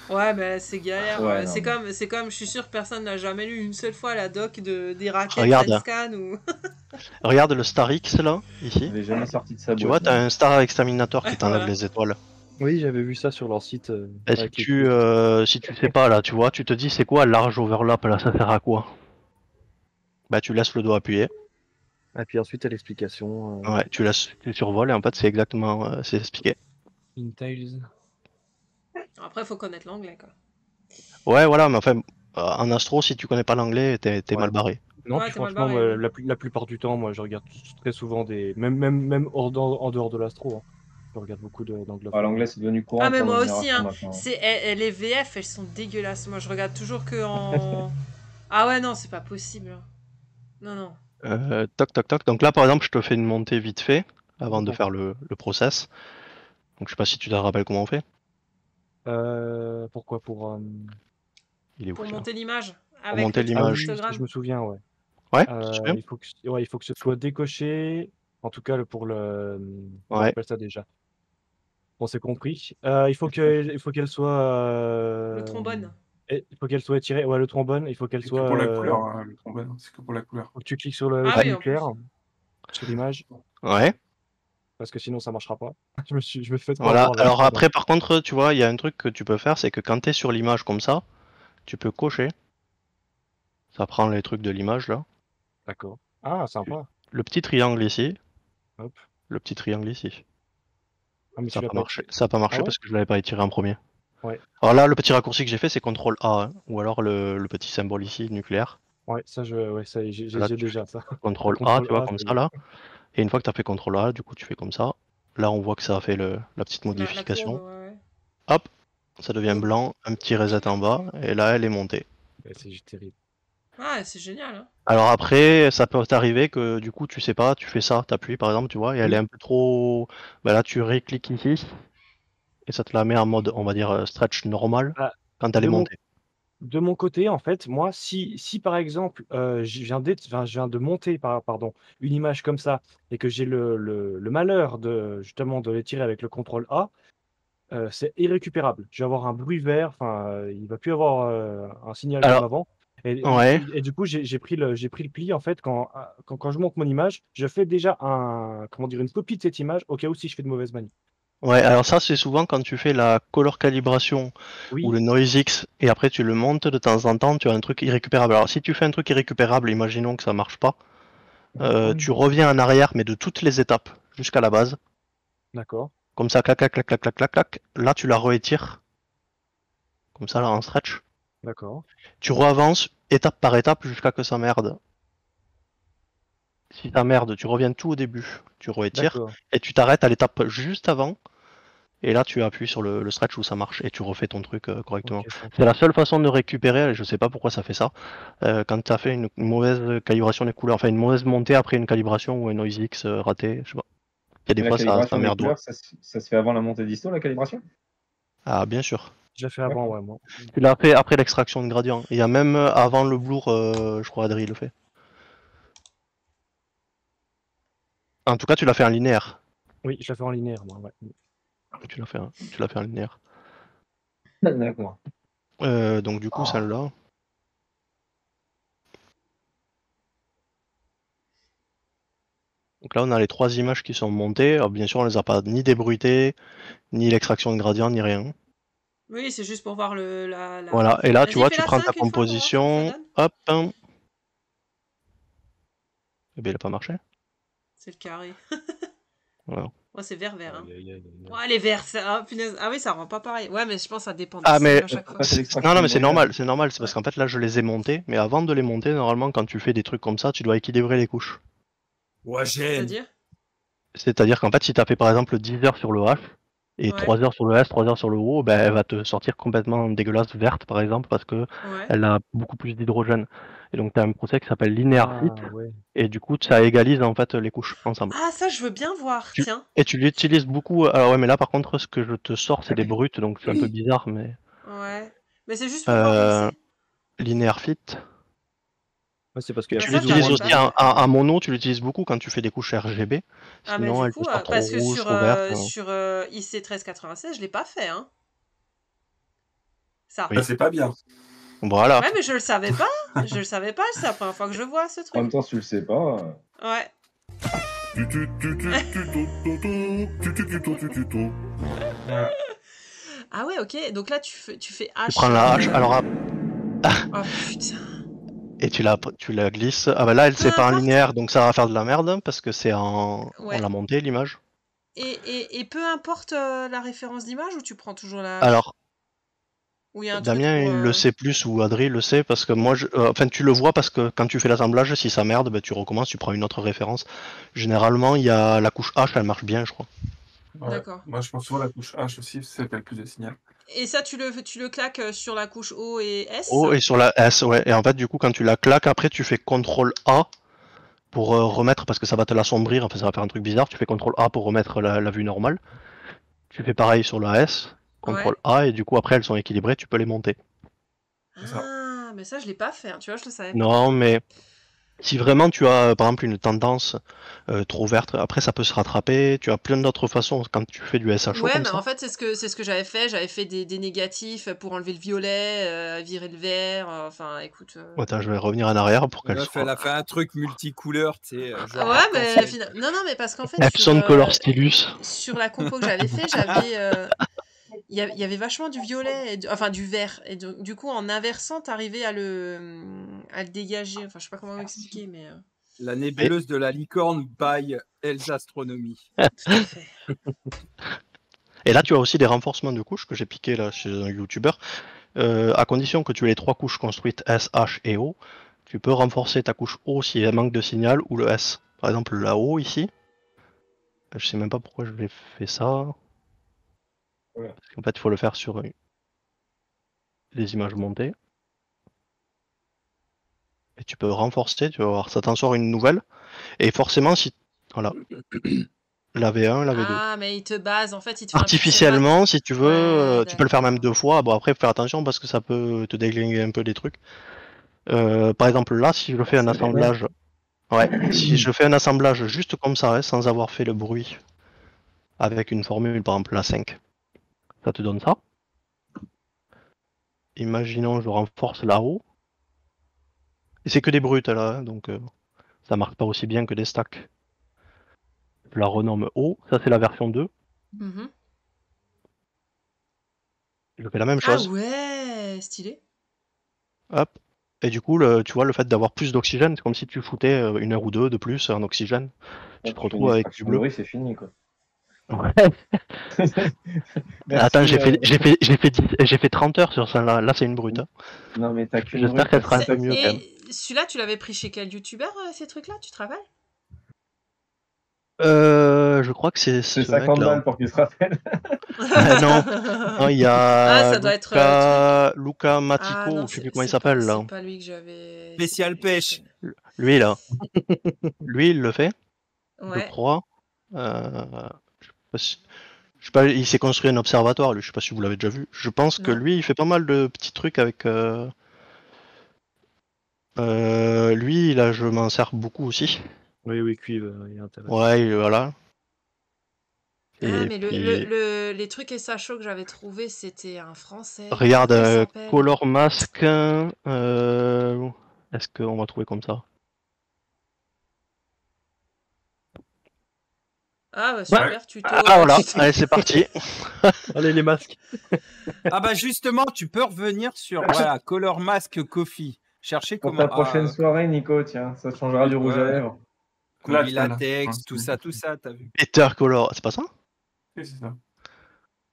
Ouais, mais c'est galère.
Ouais, non,
c'est comme, je suis sûr que personne n'a jamais lu une seule fois la doc des raquettes
Regarde.
Renscan ou.
Regarde le Star X là, ici.
Il est jamais sorti de sa
Tu
boîte.
vois, t'as un Star Exterminator qui t'enlève
Voilà.
les étoiles.
Oui, j'avais vu ça sur leur site.
Et si
avec les
tu sais pas là, tu vois, tu te dis c'est quoi large overlap là, ça sert à quoi? Bah tu laisses le doigt appuyé,
Et puis ensuite, t'as l'explication.
ouais, tu survoles et en fait c'est exactement c'est expliqué.
Intails.
Après, faut connaître l'anglais, quoi.
Ouais voilà, mais enfin en astro si tu connais pas l'anglais, t'es
Ouais.
mal barré.
Non,
Ouais,
puis
t'es mal
franchement,
barré, ouais.
la plupart du temps, moi, je regarde très souvent même en dehors de l'astro. Hein. Je regarde beaucoup
Ah,
d'anglophones.
l'anglais, c'est devenu courant
Ah, mais
pour
moi
notre
aussi,
génération
hein.
maintenant.
Les VF, elles sont dégueulasses. Moi, je regarde toujours que en. Ah ouais, non, c'est pas possible. Hein. Non, non.
Toc toc toc. Donc là par exemple je te fais une montée vite fait avant de
Bon.
faire le process. Donc je sais pas si tu te rappelles comment on fait.
Pourquoi?
Il est où
Pour
celui-là?
monter l'image.
Pour
Avec
monter
le truc
Ah
l'image.
oui,
histogramme.
je me souviens, ouais.
Ouais, tu te souviens?
Il faut que ce soit décoché. En tout cas, pour le. Comment on
Ouais.
appelle ça déjà? On s'est compris. Il faut qu'elle soit.
Le trombone.
Il faut qu'elle soit étirée. Ouais, le trombone, il faut qu'elle
C'est que
soit.
pour la couleur, hein, le trombone. C'est que pour la couleur.
Faut que tu cliques sur le
Ah
truc
oui, en
nucléaire, sur l'image,
Ouais.
parce que sinon ça marchera pas. Je me suis fait trop
Voilà.
avoir là.
Alors après par contre, tu vois, il y a un truc que tu peux faire, c'est que quand tu es sur l'image comme ça, tu peux cocher. Ça prend les trucs de l'image là.
D'accord. Ah, sympa.
Le petit triangle ici.
Hop.
Le petit triangle ici.
Ah, mais
Ça
tu
n'a
l'as
pas
pas
marché.
étiré.
Ça a pas marché
Ah ouais?
parce que je l'avais pas étiré en premier.
Ouais.
Alors là, le petit raccourci que j'ai fait, c'est CTRL A, hein, ou alors le petit symbole ici, nucléaire.
Ouais, ça, j'ai
Là, tu
déjà ça.
CTRL A,
Contrôle
tu vois,
A,
comme
c'est
ça
bien.
là. Et une fois que tu as fait CTRL A, du coup, tu fais comme ça. Là, on voit que ça a fait la petite
La
modification.
courbe, ouais.
Hop, ça devient
Cool.
blanc, un petit reset en bas, et là, elle est montée.
Ouais, c'est juste terrible.
Ah, c'est génial, hein.
Alors après, ça peut t'arriver que du coup, tu sais pas, tu fais ça, t'appuies par exemple, tu vois, et elle
Oui.
est un peu trop. Bah là, tu récliques ici, et ça te la met en mode, on va dire, stretch normal,
Ah,
quand elle est
de mon
montée.
De mon côté, en fait, moi, si par exemple, je viens de monter pardon, une image comme ça et que j'ai le malheur justement de l'étirer avec le contrôle A, c'est irrécupérable. Je vais avoir un bruit vert, enfin, il va plus avoir, un signal comme
Alors,
avant
ouais,
et du coup, j'ai pris le pli, en fait, quand je monte mon image, je fais déjà comment dire? Une copie de cette image au cas où si je fais de mauvaises manies.
ouais, alors ça, c'est souvent quand tu fais la color calibration ou
Oui,
le noise X, et après tu le montes de temps en temps, tu as un truc irrécupérable. Alors si tu fais un truc irrécupérable, imaginons que ça marche pas, tu reviens en arrière, mais de toutes les étapes, jusqu'à la base.
d'accord,
Comme ça, clac, clac, clac, clac, clac, clac, clac. Là, tu la réétires. Comme ça, là, en stretch.
d'accord,
Tu reavances étape par étape jusqu'à que ça merde. Si ça merde, tu reviens tout au début. Tu réétires.
d'accord.
Et tu t'arrêtes à l'étape juste avant. Et là, tu appuies sur le stretch où ça marche. Et tu refais ton truc correctement.
OK, sympa.
C'est la seule façon de récupérer. Et je sais pas pourquoi ça fait ça. Quand tu as fait une mauvaise calibration des couleurs. Enfin, une mauvaise montée après une calibration ou un noise X raté. Je sais pas. Il y a des
Mais la
fois, ça
calibration des
merdoie.
couleurs, ça se fait avant la montée d'histo, la calibration?
Ah, bien sûr.
Je l'ai fait avant,
D'accord.
ouais, moi.
Tu l'as fait après l'extraction de gradient. Il y a même avant le blur, je crois, Adri le fait. En tout cas, tu l'as fait en linéaire.
Oui, je la fais en linéaire, moi. Ouais.
Tu l'as fait en linéaire.
D'accord.
Donc du coup, celle-là. Donc là, on a les 3 images qui sont montées. Alors, bien sûr, on les a pas ni débruitées, ni l'extraction de gradient, ni rien.
Oui, c'est juste pour voir la.
Voilà. Et là, tu
Vas-y,
vois,
fais
tu
la
prends ta
5 une fois pour voir ce que ça
composition.
donne.
Hop. Eh bien, il a pas marché.
C'est le carré.
Voilà.
Ouais, c'est vert-vert. Hein.
Aïe, aïe, aïe, aïe.
Ouais, les verts, punaise. Ah oui, ça rend pas pareil. Ouais, mais je pense que ça dépend des
Ah,
cibles
mais
à chaque fois.
c'est l'extraction
non, mais c'est
de lumière.
normal, c'est parce qu'en fait là je les ai montés, mais avant de les monter, normalement quand tu fais des trucs comme ça, tu dois équilibrer les couches.
Ouais, gêne.
C'est-à-dire
C'est-à-dire qu'en fait si tu as fait par exemple 10 heures sur le H et
Ouais.
3 heures sur le S, 3 heures sur le O, ben elle va te sortir complètement dégueulasse verte par exemple parce que
Ouais.
elle a beaucoup plus d'hydrogène. Et donc tu as un procès qui s'appelle linear fit
ouais.
et du coup ça égalise en fait les couches ensemble.
Ah, ça, je veux bien voir,
Tu-
tiens.
Et tu l'utilises beaucoup. Alors ouais, mais là par contre ce que je te sors c'est des brutes donc c'est un peu bizarre mais
Ouais. Mais c'est juste pour voir où c'est.
linear fit.
Ouais, c'est parce qu'il y a
Ah,
Tu
ça,
plus ou
l'utilises
moins
j'arrive
de
aussi
pas.
en mono, tu l'utilises beaucoup quand tu fais des couches RGB.
Ah, mais
Sinon,
du
elle peut
coup,
se faire trop
parce que
rouge,
sur,
trop verte.
sur IC 1396, je l'ai pas fait, hein. Ça.
Oui.
Bah, c'est pas bien.
Voilà.
Ouais, mais je le savais pas. Je le savais pas. C'est la première fois que je vois ce
En même
truc.
temps, si tu le sais pas.
Ouais. Ah ouais, ok. Donc là, tu fais H.
Tu prends la hache, alors
Oh putain.
et tu la glisses. Ah bah là, elle
Peu
c'est pas en
importe.
linéaire, donc ça va faire de la merde parce que c'est
Ouais.
on l'a monté l'image.
Et peu importe la référence d'image ou tu prends toujours la H
Alors
Ou il y a un truc
Damien
pour,
il le sait plus ou Adri le sait parce que moi, enfin tu le vois parce que quand tu fais l'assemblage, si ça merde, bah, tu recommences, tu prends une autre référence. Généralement, il y a la couche H, elle marche bien, je crois.
Ouais.
D'accord.
Moi, je pense souvent la couche H aussi, c'est celle qui a le plus de signal.
Et ça, tu le claques sur la couche O et S
Oh, et sur la S, ouais. Et en fait, du coup, quand tu la claques, après, tu fais CTRL A pour remettre, parce que ça va te l'assombrir, enfin, ça va faire un truc bizarre. Tu fais CTRL A pour remettre la vue normale. Tu fais pareil sur la S, CTRL
Ouais.
A, et du coup, après, elles sont équilibrées, tu peux les monter.
C'est ça.
Ah, mais ça, je l'ai pas fait. Hein. Tu vois, je le savais pas.
Non, mais si vraiment tu as, par exemple, une tendance trop verte, après, ça peut se rattraper. Tu as plein d'autres façons quand tu fais du SHO
Ouais,
comme
mais
ça.
en fait, c'est ce que j'avais fait. J'avais fait des négatifs pour enlever le violet, virer le vert. Enfin, écoute.
Attends, je vais revenir en arrière pour
La
qu'elle
meuf, elle
soit.
a fait un truc multicouleur, tu sais, genre
Ouais, mais
arc-en-ciel.
non, mais parce qu'en fait,
Epson Color Stylus.
sur la compo que j'avais fait, j'avais. Il y avait vachement du violet, enfin du vert. Et du coup, en inversant, t'arrivais à le dégager. Enfin, je sais pas comment expliquer, mais.
La nébuleuse de la licorne by Elsa Astronomy.
Tout à fait.
Et là, tu as aussi des renforcements de couches que j'ai piqué là chez un YouTuber. À condition que tu aies les 3 couches construites S, H et O, tu peux renforcer ta couche O si elle manque de signal ou le S. Par exemple, la O ici. Je sais même pas pourquoi je l'ai fait ça.
Ouais.
Parce qu'en fait, il faut le faire sur les images montées. Et tu peux renforcer, tu vas voir, ça t'en sort une nouvelle. Et forcément, si. Voilà. La V1, la V2.
Ah, mais il te base, en fait, il te fait un
Artificiellement, si tu veux,
Ouais,
tu peux le faire même
d'accord.
2 fois. Bon, après, faut faire attention parce que ça peut te déglinguer un peu des trucs. Par exemple, là, si je fais un
C'est vrai.
assemblage. Ouais, si je fais un assemblage juste comme ça, sans avoir fait le bruit, avec une formule, par exemple la 5, ça te donne ça. Imaginons, je renforce là-haut. Et c'est que des brutes là, hein, donc ça marque pas aussi bien que des stacks. Je la renomme haut, ça c'est la version 2.
Mhm.
Je fais la même
Ah
chose.
ouais, stylé.
Hop. Et du coup, tu vois, le fait d'avoir plus d'oxygène, c'est comme si tu foutais 1 heure ou 2 de plus en oxygène. Tu te
Tu fais une
retrouves avec du
extraction de
bleu.
bruit, c'est fini, quoi.
Ouais.
Merci,
Attends, j'ai fait 30 heures sur celle-là. Là, c'est une brute. Hein.
Non, mais t'as qu'une
J'espère
brute,
qu'elle
t'as
sera un
six
peu
axes.
mieux quand même.
Et celui-là, tu l'avais pris chez quel youtubeur, ces trucs-là? Tu te rappelles?
Je crois que c'est
C'est
ce
50
mec-là.
balles pour qu'il se rappelle.
Non, il y
Ah,
a
ça doit être
Luca
Ah
Matico,
non,
ou je sais plus
c'est
comment il
c'est
s'appelle
pas,
là.
c'est pas lui que j'avais.
Spécial
c'est pas lui que je
pêche.
connais.
Lui là. Lui, il le fait, je
Ouais.
crois. Je sais pas si- je sais pas, il s'est construit un observatoire, lui, je sais pas si vous l'avez déjà vu. Je pense que
Non.
lui, il fait pas mal de petits trucs avec. Lui, là, je m'en sers beaucoup aussi.
Oui, cuivre, il est intéressant.
Ouais, voilà.
Ah,
Et
mais
puis,
les trucs et sachets que j'avais trouvé, c'était un français.
regarde,
Comment il s'appelle?
Color Mask. Est-ce qu'on va trouver comme ça?
Ah, bah
Ouais.
super, tuto.
Ah voilà,
tuto.
allez, c'est parti.
Allez, les masques.
Ah bah justement, tu peux revenir sur voilà, Color Mask Coffee. Chercher
Pour
comment
ta prochaine soirée, Nico, tiens, ça te changera du rouge à
ouais,
lèvres.
combi
Là, tu peux, là.
latex,
Ouais,
tout
c'est
ça, t'as vu.
Peter Color, c'est pas ça?
c'est ça.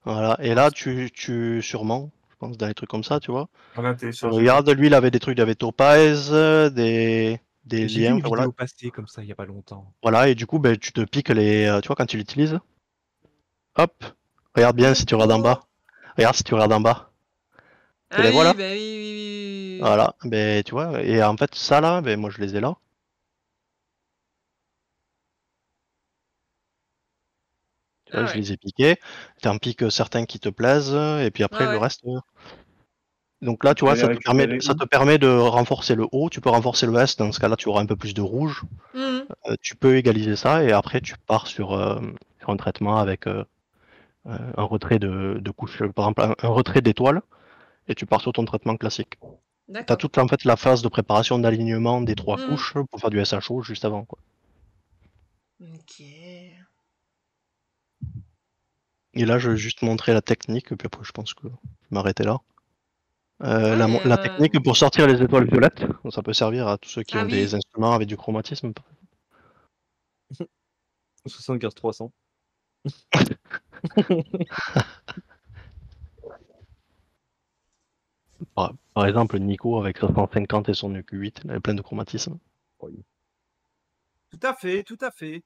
Voilà, et là, tu sûrement, je pense, dans les trucs comme ça, tu vois.
Voilà, télécharger.
Regarde, lui, il avait des trucs, il avait Topaz, des
J'ai vu
liens,
une
enfin, voilà.
vidéo passer comme ça il y a pas longtemps.
Voilà, et du coup, ben, tu te piques les. Tu vois, quand tu l'utilises, hop, regarde bien si tu regardes en bas. Regarde si tu regardes en bas. Tu
Ah
les vois
oui,
là?
bah oui.
Voilà, ben, tu vois, et en fait, ça là, ben, moi je les ai là. Tu vois,
Ah
je
ouais.
les ai piqués. T'en piques certains qui te plaisent, et puis après,
Ah
le
ouais.
reste. Donc là, tu
Tu
vois,
vas les récupérer
ça
où?
te permet de renforcer le haut. Tu peux renforcer le S, dans ce cas-là, tu auras un peu plus de rouge.
Mhm.
Tu peux égaliser ça, et après, tu pars sur un traitement avec un retrait de couche, par exemple, un retrait d'étoiles, et tu pars sur ton traitement classique. T'as
D'accord.
toute en fait la phase de préparation d'alignement des 3
Mhm.
couches pour faire du SHO juste avant, quoi.
Ok.
Et là, je vais juste montrer la technique, puis après, je pense que je vais m'arrêter là.
Ouais, mais,
La technique pour sortir les étoiles violettes, ça peut servir à tous ceux qui
Ah
ont
oui.
des instruments avec du chromatisme.
75 300.
Par exemple, Nico avec sa 150 et son EQ8, il avait plein de chromatisme.
Tout à fait, tout à fait.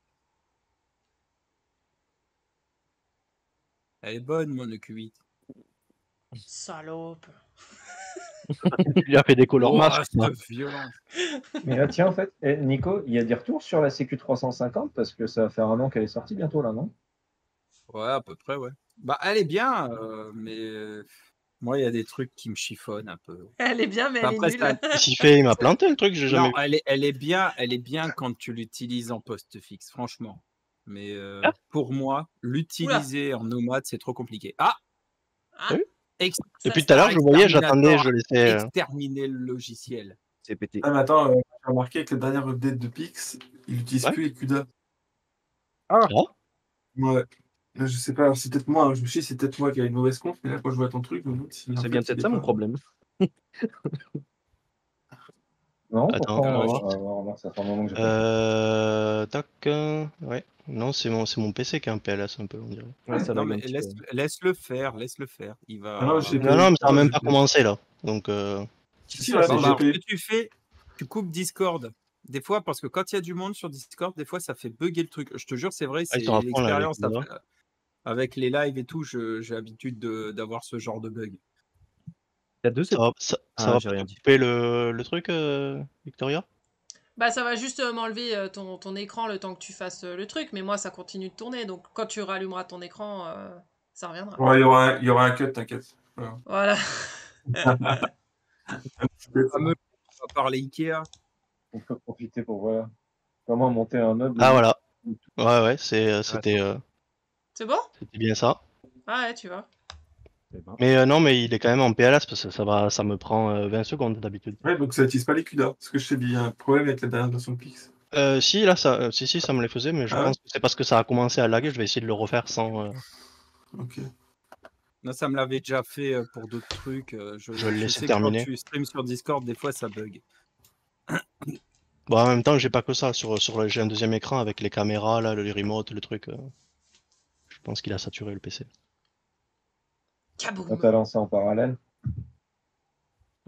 Elle est bonne, mon EQ8.
Salope.
Tu lui as fait des color
Oh,
masks, là.
cette violence.
Mais là, tiens, en fait, Nico, il y a des retours sur la CQ350 parce que ça va faire un an qu'elle est sortie bientôt, là, non?
Ouais, à peu près, ouais. Bah, elle est bien, mais moi, il y a des trucs qui me chiffonnent un peu.
Elle est bien, mais elle est
Après, ça,
nulle.
Il s'y fait, il m'a planté le truc, j'ai jamais
non,
vu.
elle est bien quand tu l'utilises en poste fixe, franchement. Mais
Ah.
pour moi, l'utiliser en nomade, c'est trop compliqué. Ah,
Ah,
T'as vu
ex-
Depuis tout à l'heure,
Star
je voyais, j'attendais,
Exterminator
je
a
laissais.
exterminé le logiciel.
C'est pété.
Ah, mais attends, j'ai remarqué que la dernière update de Pix, il n'utilise
Ouais.
plus les CUDA.
Ah.
Ouais. Là, je sais pas, alors c'est peut-être moi, hein, je me suis dit, c'est peut-être moi qui ai une mauvaise compte, mais là, quand je vois ton truc, je me demande si en
C'est
fait,
bien
il
peut-être
est
ça mon
pas-
problème.
Non,
Attends,
pourtant,
alors,
ça fait un moment que j'ai pas.
tac, ouais. Non, c'est mon PC qui est un PLS un peu, on dirait.
Ouais, ça
non,
lag un
mais
petit peu.
laisse-le faire. Il
Ah non, j'ai
Non, non, mais ça
Ah,
n'a même
j'ai
pas
payé.
commencé là. Donc,
Si, là,
Bon,
j'ai
bah, alors, ce
payé.
que tu fais, tu coupes Discord. Des fois, parce que quand il y a du monde sur Discord, des fois, ça fait bugger le truc. Je te jure, c'est vrai,
ils
c'est
sont à fond là, les
l'expérience.
Kuda.
Avec les lives et tout, j'ai l'habitude d'avoir ce genre de bug.
Il y a deux, c'est.
Ça
Ah,
va
j'ai
pas
rien
te
dit.
couper le truc, Victoria?
Bah, ça va juste m'enlever ton écran le temps que tu fasses le truc, mais moi, ça continue de tourner. Donc, quand tu rallumeras ton écran, ça reviendra.
Ouais, il y aura un cut, t'inquiète. Voilà.
Voilà.
Fameux, on va parler Ikea.
On peut profiter pour voir comment monter un meuble.
Ah voilà. Ouais,
C'est bon?
c'était bien ça.
Ah ouais, tu vois.
Eh ben,
Mais non, mais il est quand même en PLS parce que ça me prend 20 secondes d'habitude.
Ouais, donc ça n'utilise pas les CUDA. Ce que je t'ai dit, il y a un problème avec la dernière version de Pix.
Si, là, si, ça me les faisait, mais je
Ah ouais
pense que c'est parce que ça a commencé à laguer. Je vais essayer de le refaire sans.
Ok.
Non, ça me l'avait déjà fait pour d'autres trucs.
Je vais le laisser
sais que quand
terminer.
tu streams sur Discord, des fois, ça bug.
Bon, en même temps, j'ai pas que ça. J'ai un deuxième écran avec les caméras, là, le remote, le truc. Je pense qu'il a saturé le PC.
Kaboum.
T'as lancé en parallèle.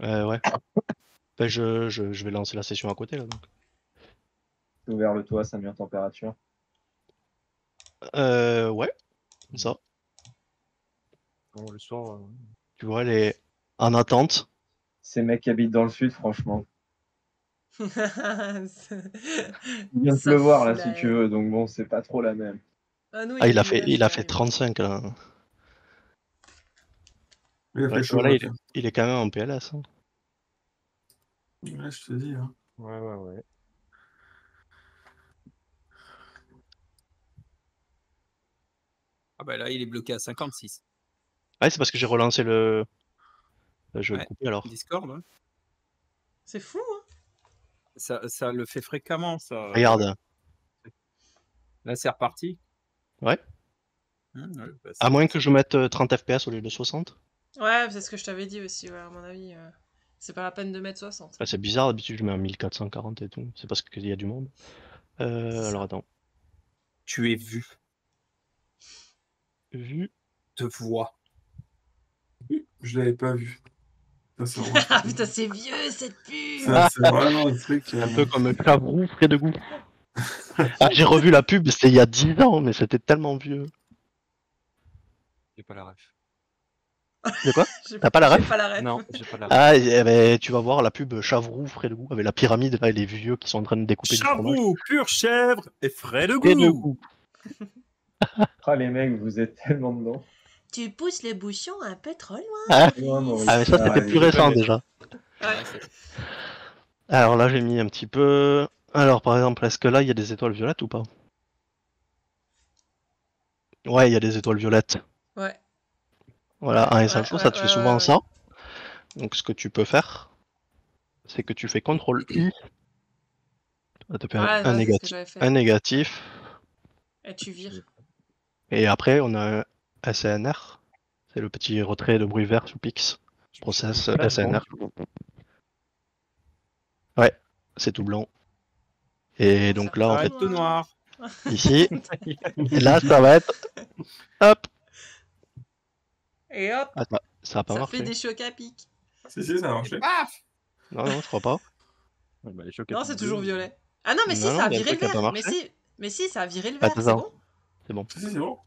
Ouais. Ben, je vais lancer la session à côté, là, donc.
J'ai ouvert le toit, ça a mis en température.
Ouais, ça.
bon, le soir.
Tu vois, elle est en attente.
Ces mecs qui habitent dans le sud, franchement.
Ça
Il vient de pleuvoir là,
fout
si
la
tu
haine.
veux, donc bon, c'est pas trop la même.
Ah non,
Ah, il a
nuages qui
fait
arrivent.
35, là.
Il a fait
Ouais,
chaud,
voilà,
là, tiens.
il est quand même en PLS. Hein.
Ouais, je te dis. Hein.
Ouais.
Ah bah là, il est bloqué à 56.
Ouais, c'est parce que j'ai relancé le. Je vais
Ouais.
le couper alors.
Discord, ouais.
C'est fou, hein.
Ça le fait fréquemment, ça.
Regarde.
Là, c'est reparti.
Ouais.
Ouais, bah,
À
c'est-
moins que je mette 30 FPS au lieu de 60.
Ouais, c'est ce que je t'avais dit aussi, ouais, à mon avis. C'est pas la peine de mettre 60.
Bah, c'est bizarre, d'habitude je mets en 1440 et tout. C'est parce qu'il y a du monde. Alors attends.
Tu es vu,
Vu.
te vois.
Je l'avais pas vu. Ça, c'est vraiment-
Ah putain, c'est vieux cette pub.
c'est vraiment un truc.
Un peu comme Chavrou, frais de goût. Ah, j'ai revu la pub, c'était il y a 10 ans, mais c'était tellement vieux.
J'ai pas la ref.
De quoi?
J'ai
T'as pas la ref?
J'ai pas la ref.
Non, j'ai pas la ref.
Ah, eh ben, tu vas voir la pub Chavrou, frais de goût, avec la pyramide là et les vieux qui sont en train de découper du fromage.
Chavrou, pure chèvre et frais de
Frais de
goût.
goût.
Ah, les mecs, vous êtes tellement dedans.
Tu pousses le bouchon un peu trop loin.
Ah,
Ouais, Maurice.
ah, mais ça c'était
Ah,
plus
je
récent
connais.
déjà.
Ouais.
Alors là, j'ai mis un petit peu. Alors par exemple, est-ce que là il y a des étoiles violettes ou pas? Ouais, il y a des étoiles violettes.
Ouais.
Voilà, un
Ouais,
SL show,
ouais,
ça te fait
ouais,
souvent
ouais.
ça. Donc ce que tu peux faire, c'est que tu fais CTRL I. Ça te fait
Ouais,
un
c'est ce que
négatif.
j'avais fait.
Un négatif.
Et tu vires.
Et après, on a un SNR. C'est le petit retrait de bruit vert sous Pix. Process SNR. Ouais, c'est tout blanc. Et donc là, en fait,
Arrête tout noir.
ici, et là, ça va être. Hop!
Et hop,
Ah, ça a pas
ça
marché.
fait des chocs à pic.
Si, ça a marché.
Paf.
Non, non, je crois pas.
Ouais, bah, les chocs
Non,
à
c'est
pic
toujours
bleus.
violet. Ah non, mais si,
Non,
ça a
non, il y a un
viré le
truc qui a pas
vert.
marché.
Mais si, ça a viré le vert,
Attends,
c'est bon.
c'est bon.
Si, c'est bon.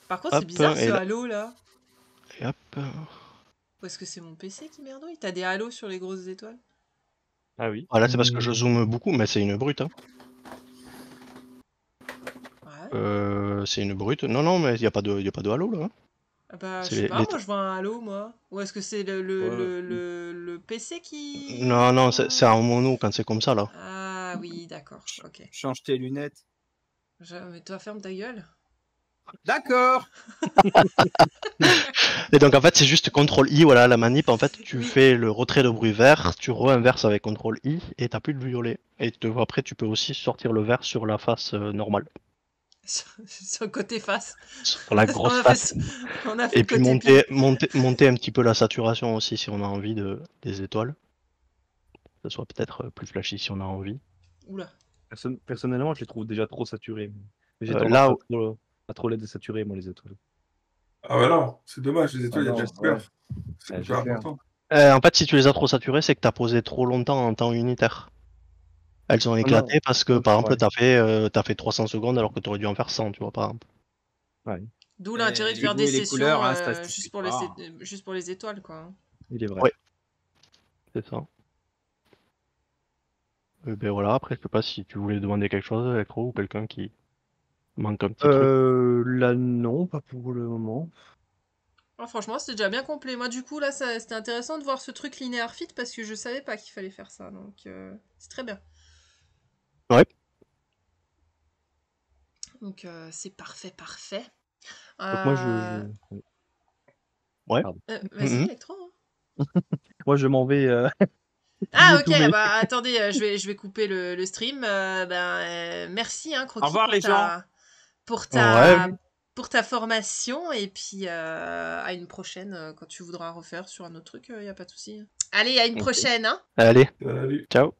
Par contre,
Hop,
c'est bizarre
et
ce
là-
halo là.
Et hop.
Ou est-ce que c'est mon PC qui merdouille? T'as des halos sur les grosses étoiles?
Ah oui.
Voilà, c'est parce que je zoome beaucoup, mais c'est une brute. Hein.
Ouais.
C'est une brute. Non, non, mais il n'y a pas de halo là. Hein.
Ah bah, je
C'est
sais pas,
les-
moi je vois un halo, moi. Ou est-ce que c'est le,
Ouais.
le PC qui.
Non, non, c'est en mono quand c'est comme ça là.
Ah oui, d'accord, ok.
Change tes lunettes.
Mais toi, ferme ta gueule.
D'accord.
Et donc en fait, c'est juste CTRL I, voilà, la manip. En fait, tu
Oui.
fais le retrait de bruit vert, tu re-inverses avec CTRL I et t'as plus de violet. Et après, tu peux aussi sortir le vert sur la face normale,
Sur le côté face.
sur la grosse
on a
face.
on a fait
Et
le
puis
côté
monter un petit peu la saturation aussi si on a envie des étoiles. Que ce soit peut-être plus flashy si on a envie.
Oula.
Personnellement, je les trouve déjà trop saturés. Mais j'ai
Là,
tendance à trop les désaturer, moi, les étoiles.
Ah bah non, c'est dommage, les étoiles, il y a
non,
déjà super.
ouais.
C'est
Ouais,
super
c'est clair.
important.
en fait, si tu les as trop saturées, c'est que tu as posé trop longtemps en temps unitaire. Elles ont éclaté parce que, par exemple,
ouais.
t'as fait 300 secondes alors que tu aurais dû en faire 100, tu vois, par exemple.
D'où l'intérêt de
les
faire
goûts
des
et les
sessions
couleurs, hein, ça se
juste,
discute
pour
pas.
juste pour les étoiles, quoi.
Il est vrai.
Ouais. C'est ça. Ben voilà, après, je sais pas si tu voulais demander quelque chose, Electro, ou quelqu'un qui manque un petit truc.
Là, non, pas pour le moment.
Ah, franchement, c'était déjà bien complet. Moi, du coup, là, c'était intéressant de voir ce truc linéaire fit parce que je savais pas qu'il fallait faire ça. Donc, c'est très bien.
Ouais.
Donc, c'est parfait, parfait.
Donc moi,
Ouais.
Vas-y,
Mhm.
Electro.
moi, je m'en vais.
Ah, ok,
tous mes-
bah attendez, je vais couper le stream. Merci, hein, Croquis,
Au revoir, les gens.
pour ta formation. Et puis, à une prochaine, quand tu voudras refaire sur un autre truc, y a pas de souci. Allez, à une
Ok.
prochaine, hein.
Allez,
Salut.
ciao.